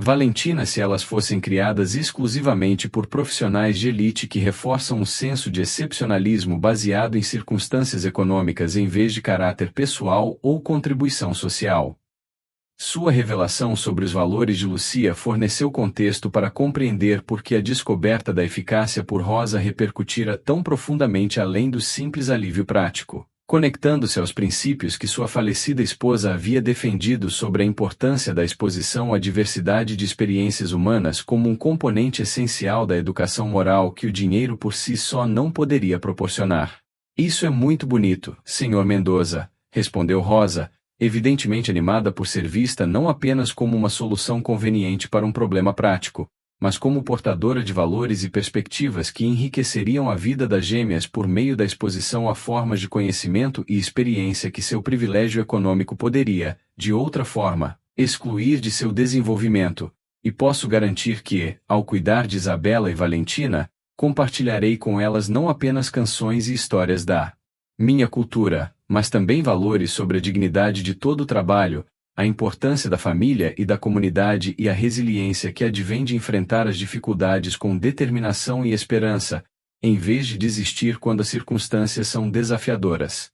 Valentina se elas fossem criadas exclusivamente por profissionais de elite que reforçam um senso de excepcionalismo baseado em circunstâncias econômicas em vez de caráter pessoal ou contribuição social. Sua revelação sobre os valores de Lucia forneceu contexto para compreender por que a descoberta da eficácia por Rosa repercutira tão profundamente além do simples alívio prático, conectando-se aos princípios que sua falecida esposa havia defendido sobre a importância da exposição à diversidade de experiências humanas como um componente essencial da educação moral que o dinheiro por si só não poderia proporcionar. Isso é muito bonito, Sr. Mendoza, respondeu Rosa, evidentemente animada por ser vista não apenas como uma solução conveniente para um problema prático, mas como portadora de valores e perspectivas que enriqueceriam a vida das gêmeas por meio da exposição a formas de conhecimento e experiência que seu privilégio econômico poderia, de outra forma, excluir de seu desenvolvimento, e posso garantir que, ao cuidar de Isabela e Valentina, compartilharei com elas não apenas canções e histórias da minha cultura, mas também valores sobre a dignidade de todo o trabalho, a importância da família e da comunidade e a resiliência que advém de enfrentar as dificuldades com determinação e esperança, em vez de desistir quando as circunstâncias são desafiadoras.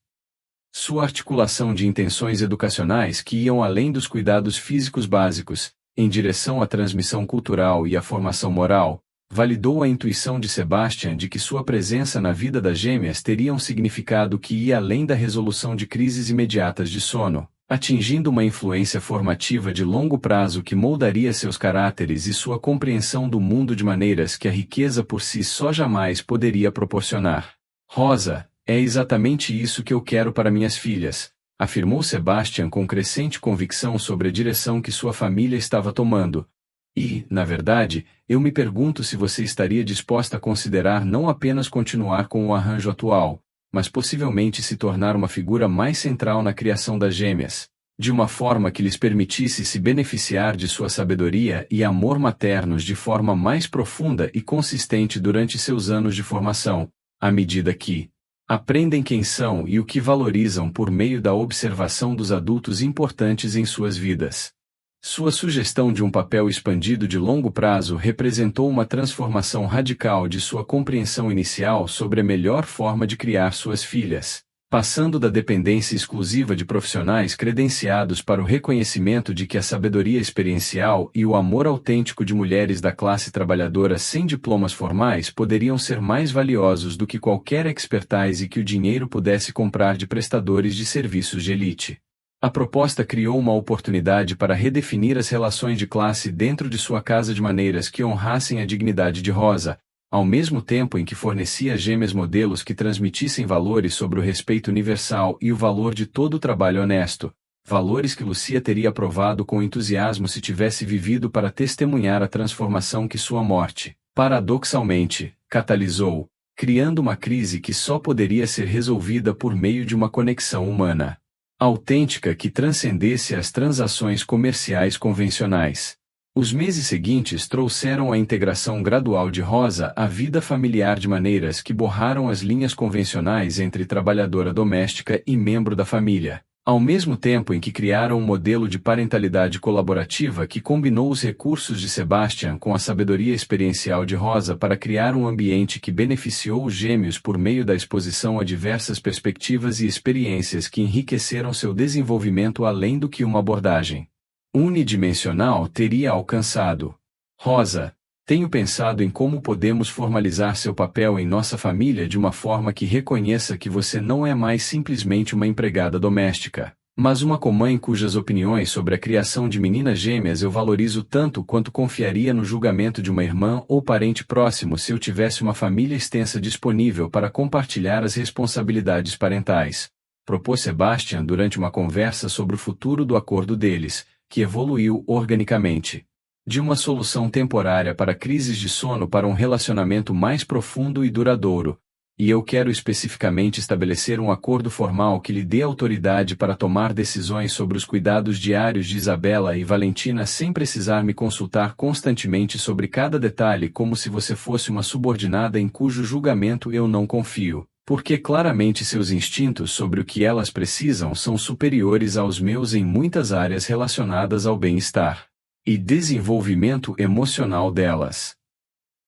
Sua articulação de intenções educacionais que iam além dos cuidados físicos básicos, em direção à transmissão cultural e à formação moral, validou a intuição de Sebastian de que sua presença na vida das gêmeas teria um significado que ia além da resolução de crises imediatas de sono, atingindo uma influência formativa de longo prazo que moldaria seus caráteres e sua compreensão do mundo de maneiras que a riqueza por si só jamais poderia proporcionar. Rosa, é exatamente isso que eu quero para minhas filhas, afirmou Sebastian com crescente convicção sobre a direção que sua família estava tomando. E, na verdade, eu me pergunto se você estaria disposta a considerar não apenas continuar com o arranjo atual, mas possivelmente se tornar uma figura mais central na criação das gêmeas, de uma forma que lhes permitisse se beneficiar de sua sabedoria e amor maternos de forma mais profunda e consistente durante seus anos de formação, à medida que aprendem quem são e o que valorizam por meio da observação dos adultos importantes em suas vidas. Sua sugestão de um papel expandido de longo prazo representou uma transformação radical de sua compreensão inicial sobre a melhor forma de criar suas filhas, passando da dependência exclusiva de profissionais credenciados para o reconhecimento de que a sabedoria experiencial e o amor autêntico de mulheres da classe trabalhadora sem diplomas formais poderiam ser mais valiosos do que qualquer expertise que o dinheiro pudesse comprar de prestadores de serviços de elite. A proposta criou uma oportunidade para redefinir as relações de classe dentro de sua casa de maneiras que honrassem a dignidade de Rosa, ao mesmo tempo em que fornecia a gêmeas modelos que transmitissem valores sobre o respeito universal e o valor de todo o trabalho honesto, valores que Lucia teria aprovado com entusiasmo se tivesse vivido para testemunhar a transformação que sua morte, paradoxalmente, catalisou, criando uma crise que só poderia ser resolvida por meio de uma conexão humana autêntica que transcendesse as transações comerciais convencionais. Os meses seguintes trouxeram a integração gradual de Rosa à vida familiar de maneiras que borraram as linhas convencionais entre trabalhadora doméstica e membro da família, ao mesmo tempo em que criaram um modelo de parentalidade colaborativa que combinou os recursos de Sebastian com a sabedoria experiencial de Rosa para criar um ambiente que beneficiou os gêmeos por meio da exposição a diversas perspectivas e experiências que enriqueceram seu desenvolvimento além do que uma abordagem unidimensional teria alcançado. Rosa, tenho pensado em como podemos formalizar seu papel em nossa família de uma forma que reconheça que você não é mais simplesmente uma empregada doméstica, mas uma comã cujas opiniões sobre a criação de meninas gêmeas eu valorizo tanto quanto confiaria no julgamento de uma irmã ou parente próximo se eu tivesse uma família extensa disponível para compartilhar as responsabilidades parentais, propôs Sebastian durante uma conversa sobre o futuro do acordo deles, que evoluiu organicamente de uma solução temporária para crises de sono para um relacionamento mais profundo e duradouro, e eu quero especificamente estabelecer um acordo formal que lhe dê autoridade para tomar decisões sobre os cuidados diários de Isabela e Valentina sem precisar me consultar constantemente sobre cada detalhe como se você fosse uma subordinada em cujo julgamento eu não confio, porque claramente seus instintos sobre o que elas precisam são superiores aos meus em muitas áreas relacionadas ao bem-estar e desenvolvimento emocional delas.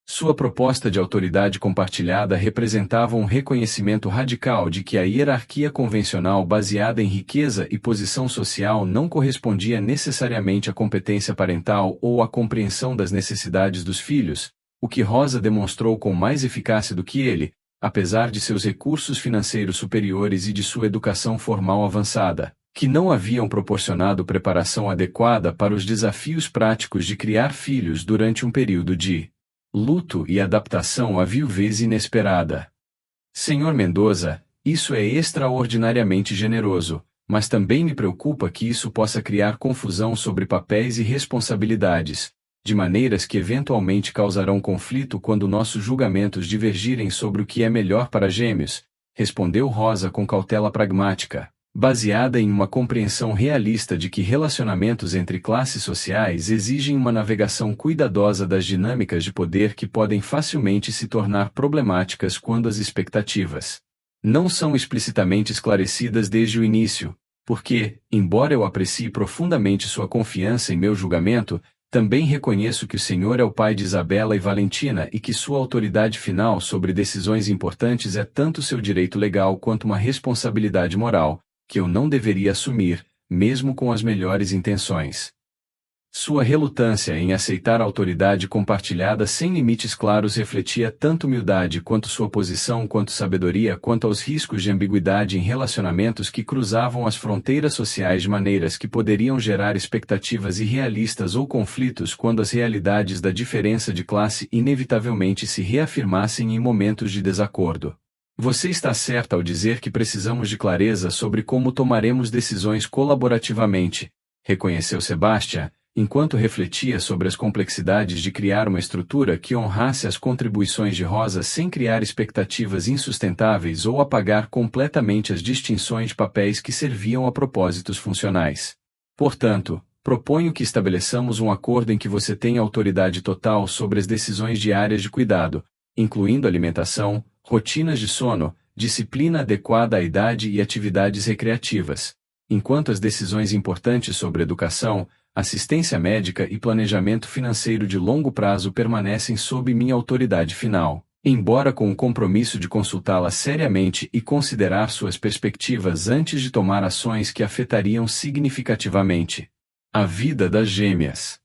Sua proposta de autoridade compartilhada representava um reconhecimento radical de que a hierarquia convencional baseada em riqueza e posição social não correspondia necessariamente à competência parental ou à compreensão das necessidades dos filhos, o que Rosa demonstrou com mais eficácia do que ele, apesar de seus recursos financeiros superiores e de sua educação formal avançada, que não haviam proporcionado preparação adequada para os desafios práticos de criar filhos durante um período de luto e adaptação à viuvez inesperada. Senhor Mendoza, isso é extraordinariamente generoso, mas também me preocupa que isso possa criar confusão sobre papéis e responsabilidades, de maneiras que eventualmente causarão conflito quando nossos julgamentos divergirem sobre o que é melhor para gêmeos, respondeu Rosa com cautela pragmática, baseada em uma compreensão realista de que relacionamentos entre classes sociais exigem uma navegação cuidadosa das dinâmicas de poder que podem facilmente se tornar problemáticas quando as expectativas não são explicitamente esclarecidas desde o início. Porque, embora eu aprecie profundamente sua confiança em meu julgamento, também reconheço que o Senhor é o pai de Isabela e Valentina e que sua autoridade final sobre decisões importantes é tanto seu direito legal quanto uma responsabilidade moral, que eu não deveria assumir, mesmo com as melhores intenções. Sua relutância em aceitar a autoridade compartilhada sem limites claros refletia tanto humildade quanto sua posição quanto sabedoria quanto aos riscos de ambiguidade em relacionamentos que cruzavam as fronteiras sociais de maneiras que poderiam gerar expectativas irrealistas ou conflitos quando as realidades da diferença de classe inevitavelmente se reafirmassem em momentos de desacordo. Você está certa ao dizer que precisamos de clareza sobre como tomaremos decisões colaborativamente, reconheceu Sebastian, enquanto refletia sobre as complexidades de criar uma estrutura que honrasse as contribuições de Rosa sem criar expectativas insustentáveis ou apagar completamente as distinções de papéis que serviam a propósitos funcionais. Portanto, proponho que estabeleçamos um acordo em que você tenha autoridade total sobre as decisões diárias de cuidado, incluindo alimentação, rotinas de sono, disciplina adequada à idade e atividades recreativas, enquanto as decisões importantes sobre educação, assistência médica e planejamento financeiro de longo prazo permanecem sob minha autoridade final, embora com o compromisso de consultá-la seriamente e considerar suas perspectivas antes de tomar ações que afetariam significativamente a vida das gêmeas.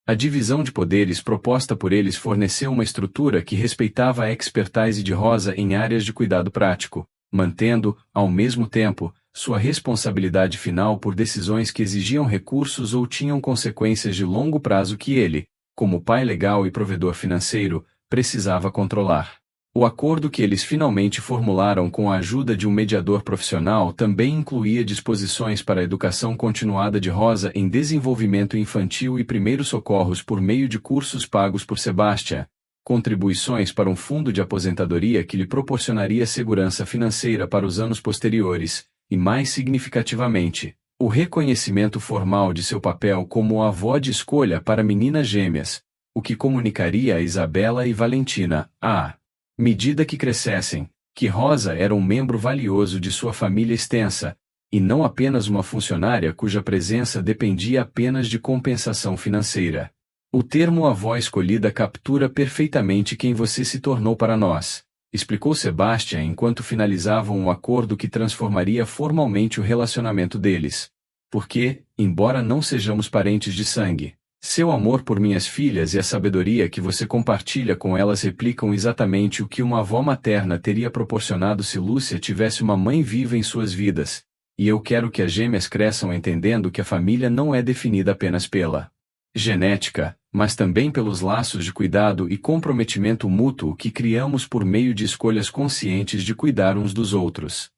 A divisão de poderes proposta por eles forneceu uma estrutura que respeitava a expertise de Rosa em áreas de cuidado prático, mantendo, ao mesmo tempo, sua responsabilidade final por decisões que exigiam recursos ou tinham consequências de longo prazo que ele, como pai legal e provedor financeiro, precisava controlar. O acordo que eles finalmente formularam com a ajuda de um mediador profissional também incluía disposições para a educação continuada de Rosa em desenvolvimento infantil e primeiros socorros por meio de cursos pagos por Sebastian, contribuições para um fundo de aposentadoria que lhe proporcionaria segurança financeira para os anos posteriores, e mais significativamente, o reconhecimento formal de seu papel como avó de escolha para meninas gêmeas, o que comunicaria a Isabela e Valentina, à medida que crescessem, que Rosa era um membro valioso de sua família extensa, e não apenas uma funcionária cuja presença dependia apenas de compensação financeira. O termo avó escolhida captura perfeitamente quem você se tornou para nós, explicou Sebastian enquanto finalizavam um acordo que transformaria formalmente o relacionamento deles. Porque, embora não sejamos parentes de sangue, seu amor por minhas filhas e a sabedoria que você compartilha com elas replicam exatamente o que uma avó materna teria proporcionado se Lúcia tivesse uma mãe viva em suas vidas, e eu quero que as gêmeas cresçam entendendo que a família não é definida apenas pela genética, mas também pelos laços de cuidado e comprometimento mútuo que criamos por meio de escolhas conscientes de cuidar uns dos outros.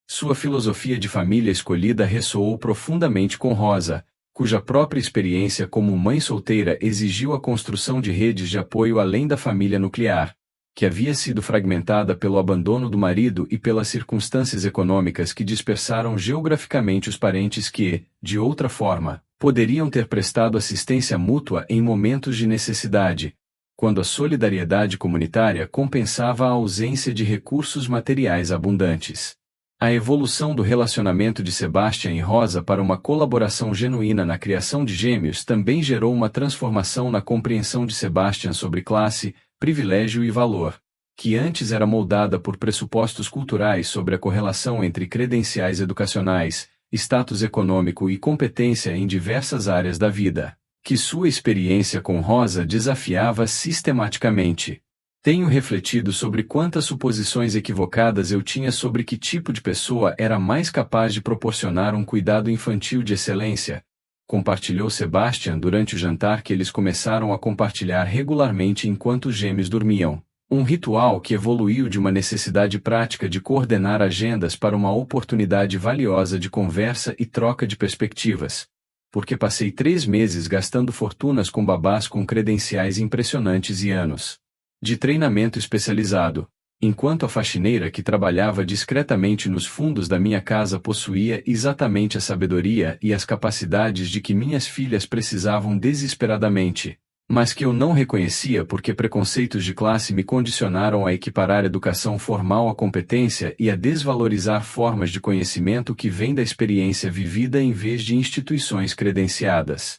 Sua filosofia de família escolhida ressoou profundamente com Rosa, cuja própria experiência como mãe solteira exigiu a construção de redes de apoio além da família nuclear, que havia sido fragmentada pelo abandono do marido e pelas circunstâncias econômicas que dispersaram geograficamente os parentes que, de outra forma, poderiam ter prestado assistência mútua em momentos de necessidade, quando a solidariedade comunitária compensava a ausência de recursos materiais abundantes. A evolução do relacionamento de Sebastian e Rosa para uma colaboração genuína na criação de gêmeos também gerou uma transformação na compreensão de Sebastian sobre classe, privilégio e valor, que antes era moldada por pressupostos culturais sobre a correlação entre credenciais educacionais, status econômico e competência em diversas áreas da vida, que sua experiência com Rosa desafiava sistematicamente. Tenho refletido sobre quantas suposições equivocadas eu tinha sobre que tipo de pessoa era mais capaz de proporcionar um cuidado infantil de excelência, compartilhou Sebastian durante o jantar que eles começaram a compartilhar regularmente enquanto os gêmeos dormiam. Um ritual que evoluiu de uma necessidade prática de coordenar agendas para uma oportunidade valiosa de conversa e troca de perspectivas. Porque passei 3 meses gastando fortunas com babás com credenciais impressionantes e anos de treinamento especializado, enquanto a faxineira que trabalhava discretamente nos fundos da minha casa possuía exatamente a sabedoria e as capacidades de que minhas filhas precisavam desesperadamente. mas que eu não reconhecia porque preconceitos de classe me condicionaram a equiparar educação formal à competência e a desvalorizar formas de conhecimento que vêm da experiência vivida em vez de instituições credenciadas.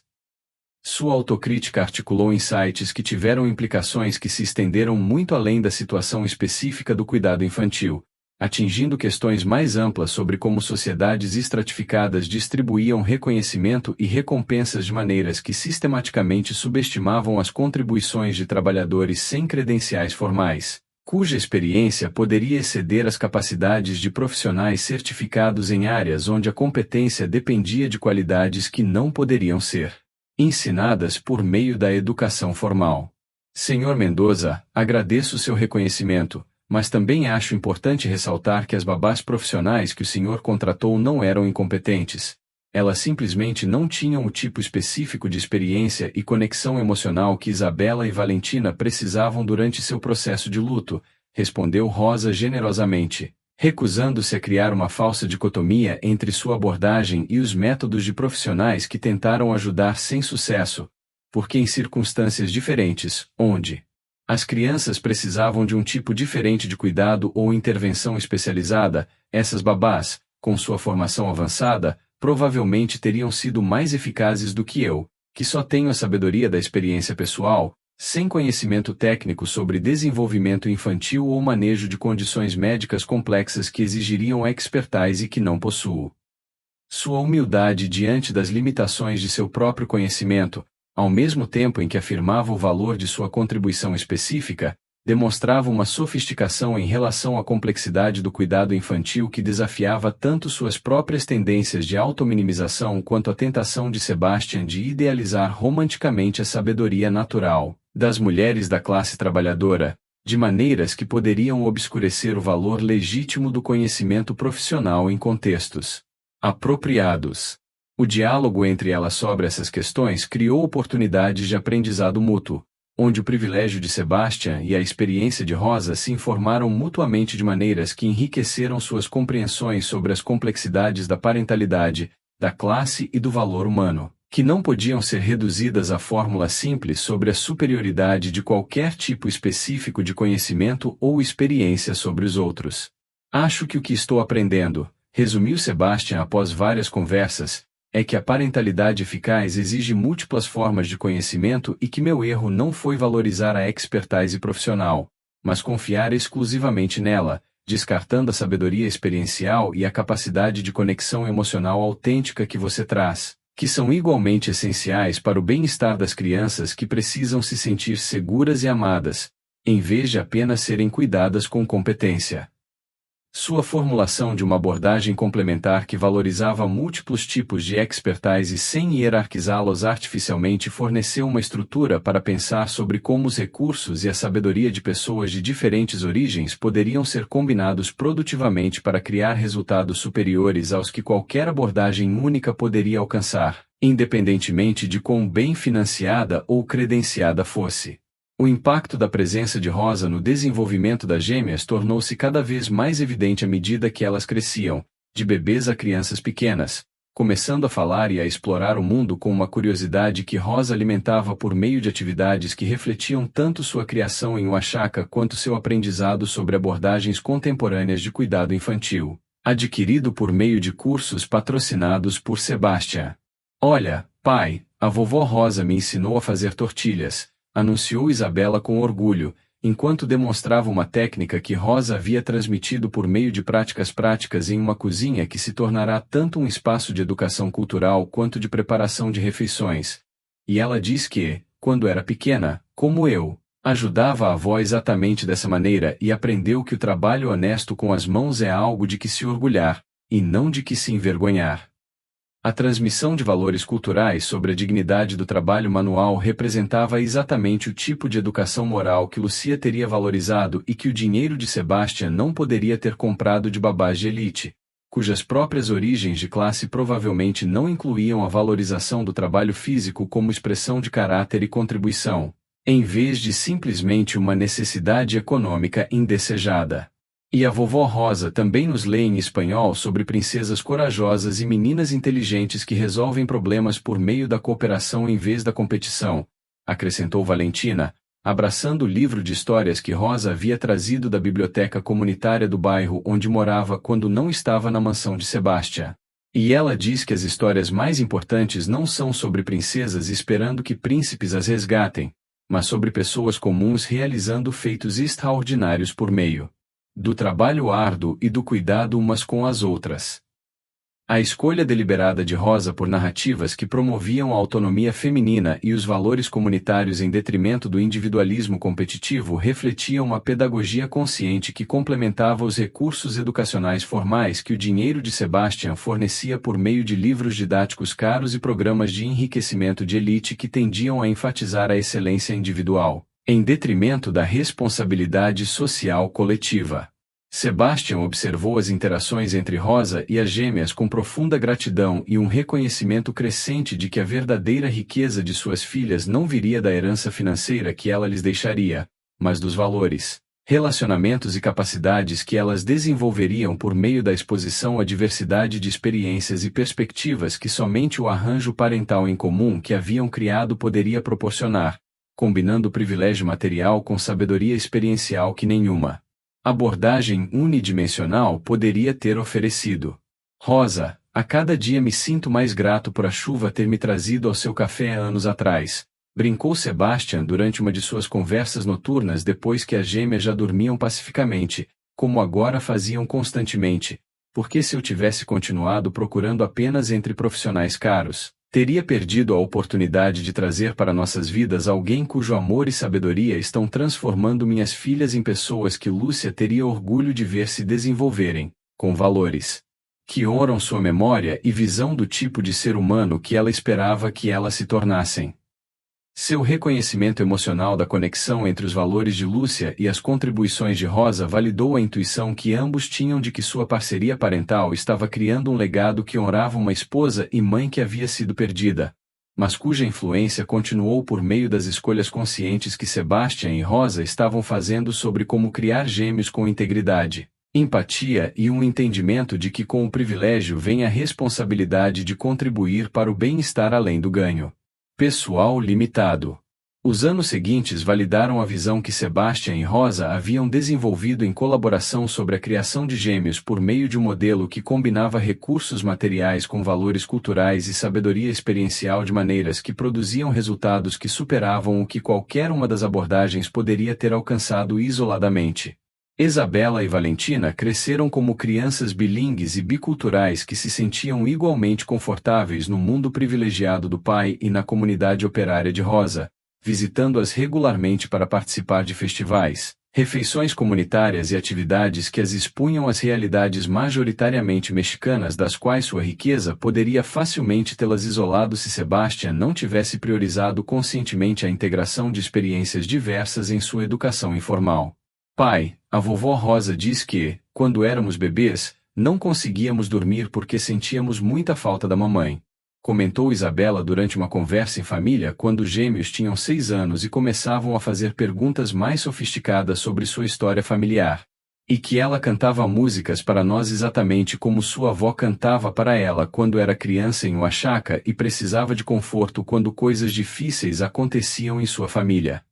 Sua autocrítica articulou insights que tiveram implicações que se estenderam muito além da situação específica do cuidado infantil, atingindo questões mais amplas sobre como sociedades estratificadas distribuíam reconhecimento e recompensas de maneiras que sistematicamente subestimavam as contribuições de trabalhadores sem credenciais formais, cuja experiência poderia exceder as capacidades de profissionais certificados em áreas onde a competência dependia de qualidades que não poderiam ser ensinadas por meio da educação formal. Senhor Mendoza, agradeço seu reconhecimento, mas também acho importante ressaltar que as babás profissionais que o senhor contratou não eram incompetentes. Elas simplesmente não tinham o tipo específico de experiência e conexão emocional que Isabela e Valentina precisavam durante seu processo de luto, respondeu Rosa generosamente, recusando-se a criar uma falsa dicotomia entre sua abordagem e os métodos de profissionais que tentaram ajudar sem sucesso, porque em circunstâncias diferentes, onde as crianças precisavam de um tipo diferente de cuidado ou intervenção especializada, essas babás, com sua formação avançada, provavelmente teriam sido mais eficazes do que eu, que só tenho a sabedoria da experiência pessoal, sem conhecimento técnico sobre desenvolvimento infantil ou manejo de condições médicas complexas que exigiriam expertise e que não possuo. Sua humildade diante das limitações de seu próprio conhecimento, ao mesmo tempo em que afirmava o valor de sua contribuição específica, demonstrava uma sofisticação em relação à complexidade do cuidado infantil que desafiava tanto suas próprias tendências de autominimização quanto a tentação de Sebastian de idealizar romanticamente a sabedoria natural das mulheres da classe trabalhadora, de maneiras que poderiam obscurecer o valor legítimo do conhecimento profissional em contextos apropriados. O diálogo entre elas sobre essas questões criou oportunidades de aprendizado mútuo, onde o privilégio de Sebastian e a experiência de Rosa se informaram mutuamente de maneiras que enriqueceram suas compreensões sobre as complexidades da parentalidade, da classe e do valor humano, que não podiam ser reduzidas a fórmula simples sobre a superioridade de qualquer tipo específico de conhecimento ou experiência sobre os outros. Acho que o que estou aprendendo, resumiu Sebastian após várias conversas, é que a parentalidade eficaz exige múltiplas formas de conhecimento e que meu erro não foi valorizar a expertise profissional, mas confiar exclusivamente nela, descartando a sabedoria experiencial e a capacidade de conexão emocional autêntica que você traz, que são igualmente essenciais para o bem-estar das crianças que precisam se sentir seguras e amadas, em vez de apenas serem cuidadas com competência. Sua formulação de uma abordagem complementar que valorizava múltiplos tipos de expertise sem hierarquizá-los artificialmente forneceu uma estrutura para pensar sobre como os recursos e a sabedoria de pessoas de diferentes origens poderiam ser combinados produtivamente para criar resultados superiores aos que qualquer abordagem única poderia alcançar, independentemente de quão bem financiada ou credenciada fosse. O impacto da presença de Rosa no desenvolvimento das gêmeas tornou-se cada vez mais evidente à medida que elas cresciam, de bebês a crianças pequenas, começando a falar e a explorar o mundo com uma curiosidade que Rosa alimentava por meio de atividades que refletiam tanto sua criação em Oaxaca quanto seu aprendizado sobre abordagens contemporâneas de cuidado infantil, adquirido por meio de cursos patrocinados por Sebastian. Olha, pai, a vovó Rosa me ensinou a fazer tortilhas, anunciou Isabela com orgulho, enquanto demonstrava uma técnica que Rosa havia transmitido por meio de práticas em uma cozinha que se tornará tanto um espaço de educação cultural quanto de preparação de refeições. E ela diz que, quando era pequena, como eu, ajudava a avó exatamente dessa maneira e aprendeu que o trabalho honesto com as mãos é algo de que se orgulhar, e não de que se envergonhar. A transmissão de valores culturais sobre a dignidade do trabalho manual representava exatamente o tipo de educação moral que Lucia teria valorizado e que o dinheiro de Sebastian não poderia ter comprado de babás de elite, cujas próprias origens de classe provavelmente não incluíam a valorização do trabalho físico como expressão de caráter e contribuição, em vez de simplesmente uma necessidade econômica indesejada. E a vovó Rosa também nos lê em espanhol sobre princesas corajosas e meninas inteligentes que resolvem problemas por meio da cooperação em vez da competição, acrescentou Valentina, abraçando o livro de histórias que Rosa havia trazido da biblioteca comunitária do bairro onde morava quando não estava na mansão de Sebastian. E ela diz que as histórias mais importantes não são sobre princesas esperando que príncipes as resgatem, mas sobre pessoas comuns realizando feitos extraordinários por meio do trabalho árduo e do cuidado umas com as outras. A escolha deliberada de Rosa por narrativas que promoviam a autonomia feminina e os valores comunitários em detrimento do individualismo competitivo refletia uma pedagogia consciente que complementava os recursos educacionais formais que o dinheiro de Sebastian fornecia por meio de livros didáticos caros e programas de enriquecimento de elite que tendiam a enfatizar a excelência individual, em detrimento da responsabilidade social coletiva. Sebastian observou as interações entre Rosa e as gêmeas com profunda gratidão e um reconhecimento crescente de que a verdadeira riqueza de suas filhas não viria da herança financeira que ela lhes deixaria, mas dos valores, relacionamentos e capacidades que elas desenvolveriam por meio da exposição à diversidade de experiências e perspectivas que somente o arranjo parental em comum que haviam criado poderia proporcionar, combinando privilégio material com sabedoria experiencial que nenhuma abordagem unidimensional poderia ter oferecido. Rosa, a cada dia me sinto mais grato por a chuva ter me trazido ao seu café há anos atrás, brincou Sebastian durante uma de suas conversas noturnas depois que as gêmeas já dormiam pacificamente, como agora faziam constantemente, porque se eu tivesse continuado procurando apenas entre profissionais caros, teria perdido a oportunidade de trazer para nossas vidas alguém cujo amor e sabedoria estão transformando minhas filhas em pessoas que Lúcia teria orgulho de ver se desenvolverem, com valores que honram sua memória e visão do tipo de ser humano que ela esperava que elas se tornassem. Seu reconhecimento emocional da conexão entre os valores de Lúcia e as contribuições de Rosa validou a intuição que ambos tinham de que sua parceria parental estava criando um legado que honrava uma esposa e mãe que havia sido perdida, mas cuja influência continuou por meio das escolhas conscientes que Sebastian e Rosa estavam fazendo sobre como criar gêmeos com integridade, empatia e um entendimento de que com o privilégio vem a responsabilidade de contribuir para o bem-estar além do ganho pessoal limitado. Os anos seguintes validaram a visão que Sebastian e Rosa haviam desenvolvido em colaboração sobre a criação de gêmeos por meio de um modelo que combinava recursos materiais com valores culturais e sabedoria experiencial de maneiras que produziam resultados que superavam o que qualquer uma das abordagens poderia ter alcançado isoladamente. Isabela e Valentina cresceram como crianças bilíngues e biculturais que se sentiam igualmente confortáveis no mundo privilegiado do pai e na comunidade operária de Rosa, visitando-as regularmente para participar de festivais, refeições comunitárias e atividades que as expunham às realidades majoritariamente mexicanas das quais sua riqueza poderia facilmente tê-las isolado se Sebastian não tivesse priorizado conscientemente a integração de experiências diversas em sua educação informal. Pai, a vovó Rosa diz que, quando éramos bebês, não conseguíamos dormir porque sentíamos muita falta da mamãe. Comentou Isabela durante uma conversa em família quando os gêmeos tinham 6 anos e começavam a fazer perguntas mais sofisticadas sobre sua história familiar. E que ela cantava músicas para nós exatamente como sua avó cantava para ela quando era criança em Oaxaca e precisava de conforto quando coisas difíceis aconteciam em sua família.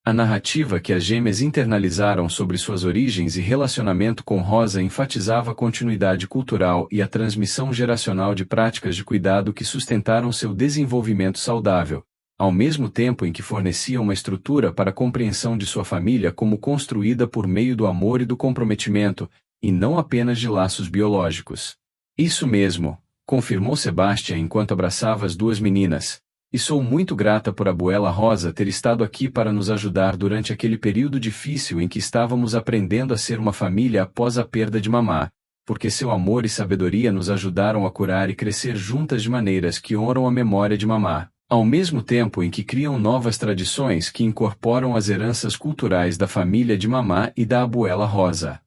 A narrativa que as gêmeas internalizaram sobre suas origens e relacionamento com Rosa enfatizava a continuidade cultural e a transmissão geracional de práticas de cuidado que sustentaram seu desenvolvimento saudável, ao mesmo tempo em que fornecia uma estrutura para a compreensão de sua família como construída por meio do amor e do comprometimento, e não apenas de laços biológicos. Isso mesmo, confirmou Sebastian enquanto abraçava as duas meninas. E sou muito grata por abuela Rosa ter estado aqui para nos ajudar durante aquele período difícil em que estávamos aprendendo a ser uma família após a perda de mamá, porque seu amor e sabedoria nos ajudaram a curar e crescer juntas de maneiras que honram a memória de mamá, ao mesmo tempo em que criam novas tradições que incorporam as heranças culturais da família de mamá e da abuela Rosa.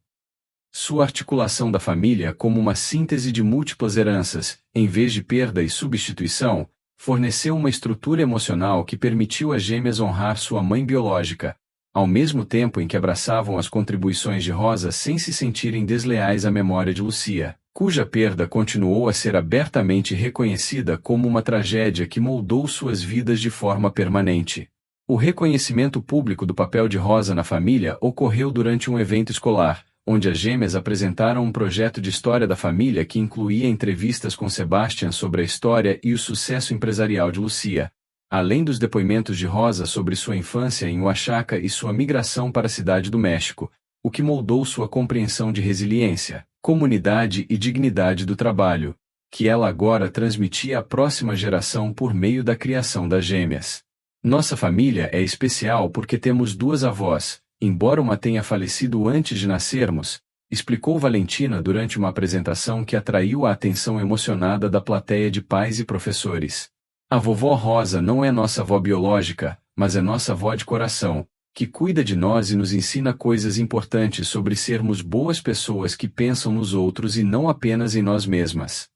Sua articulação da família como uma síntese de múltiplas heranças, em vez de perda e substituição, forneceu uma estrutura emocional que permitiu às gêmeas honrar sua mãe biológica, ao mesmo tempo em que abraçavam as contribuições de Rosa sem se sentirem desleais à memória de Lucia, cuja perda continuou a ser abertamente reconhecida como uma tragédia que moldou suas vidas de forma permanente. O reconhecimento público do papel de Rosa na família ocorreu durante um evento escolar, onde as gêmeas apresentaram um projeto de história da família que incluía entrevistas com Sebastian sobre a história e o sucesso empresarial de Lucia, além dos depoimentos de Rosa sobre sua infância em Oaxaca e sua migração para a cidade do México, o que moldou sua compreensão de resiliência, comunidade e dignidade do trabalho, que ela agora transmitia à próxima geração por meio da criação das gêmeas. Nossa família é especial porque temos duas avós, embora uma tenha falecido antes de nascermos, explicou Valentina durante uma apresentação que atraiu a atenção emocionada da plateia de pais e professores. A vovó Rosa não é nossa avó biológica, mas é nossa avó de coração, que cuida de nós e nos ensina coisas importantes sobre sermos boas pessoas que pensam nos outros e não apenas em nós mesmas.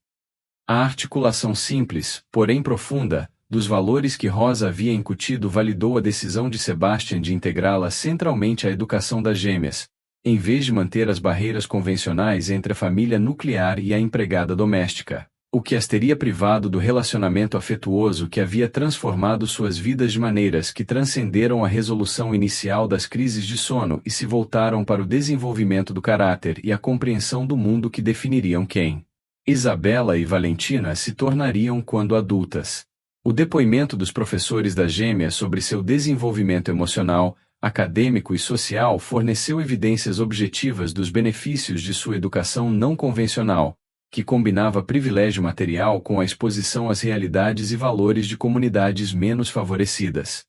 A articulação simples, porém profunda, dos valores que Rosa havia incutido validou a decisão de Sebastian de integrá-la centralmente à educação das gêmeas, em vez de manter as barreiras convencionais entre a família nuclear e a empregada doméstica, o que as teria privado do relacionamento afetuoso que havia transformado suas vidas de maneiras que transcenderam a resolução inicial das crises de sono e se voltaram para o desenvolvimento do caráter e a compreensão do mundo que definiriam quem Isabela e Valentina se tornariam quando adultas. O depoimento dos professores das gêmeas sobre seu desenvolvimento emocional, acadêmico e social forneceu evidências objetivas dos benefícios de sua educação não convencional, que combinava privilégio material com a exposição às realidades e valores de comunidades menos favorecidas.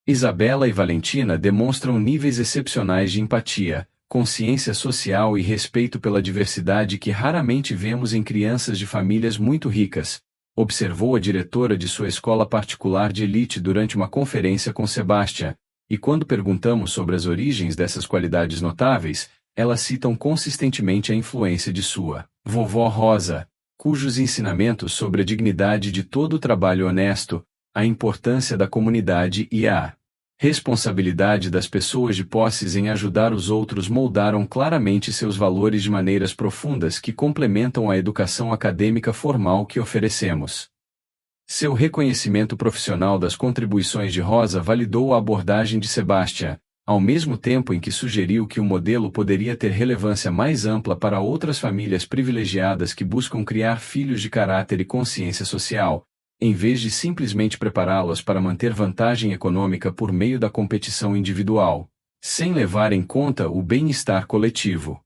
Isabela e Valentina demonstram níveis excepcionais de empatia, consciência social e respeito pela diversidade que raramente vemos em crianças de famílias muito ricas, observou a diretora de sua escola particular de elite durante uma conferência com Sebastian, e quando perguntamos sobre as origens dessas qualidades notáveis, elas citam consistentemente a influência de sua vovó Rosa, cujos ensinamentos sobre a dignidade de todo o trabalho honesto, a importância da comunidade e a responsabilidade das pessoas de posses em ajudar os outros moldaram claramente seus valores de maneiras profundas que complementam a educação acadêmica formal que oferecemos. Seu reconhecimento profissional das contribuições de Rosa validou a abordagem de Sebastian, ao mesmo tempo em que sugeriu que o modelo poderia ter relevância mais ampla para outras famílias privilegiadas que buscam criar filhos de caráter e consciência social, em vez de simplesmente prepará-los para manter vantagem econômica por meio da competição individual, sem levar em conta o bem-estar coletivo.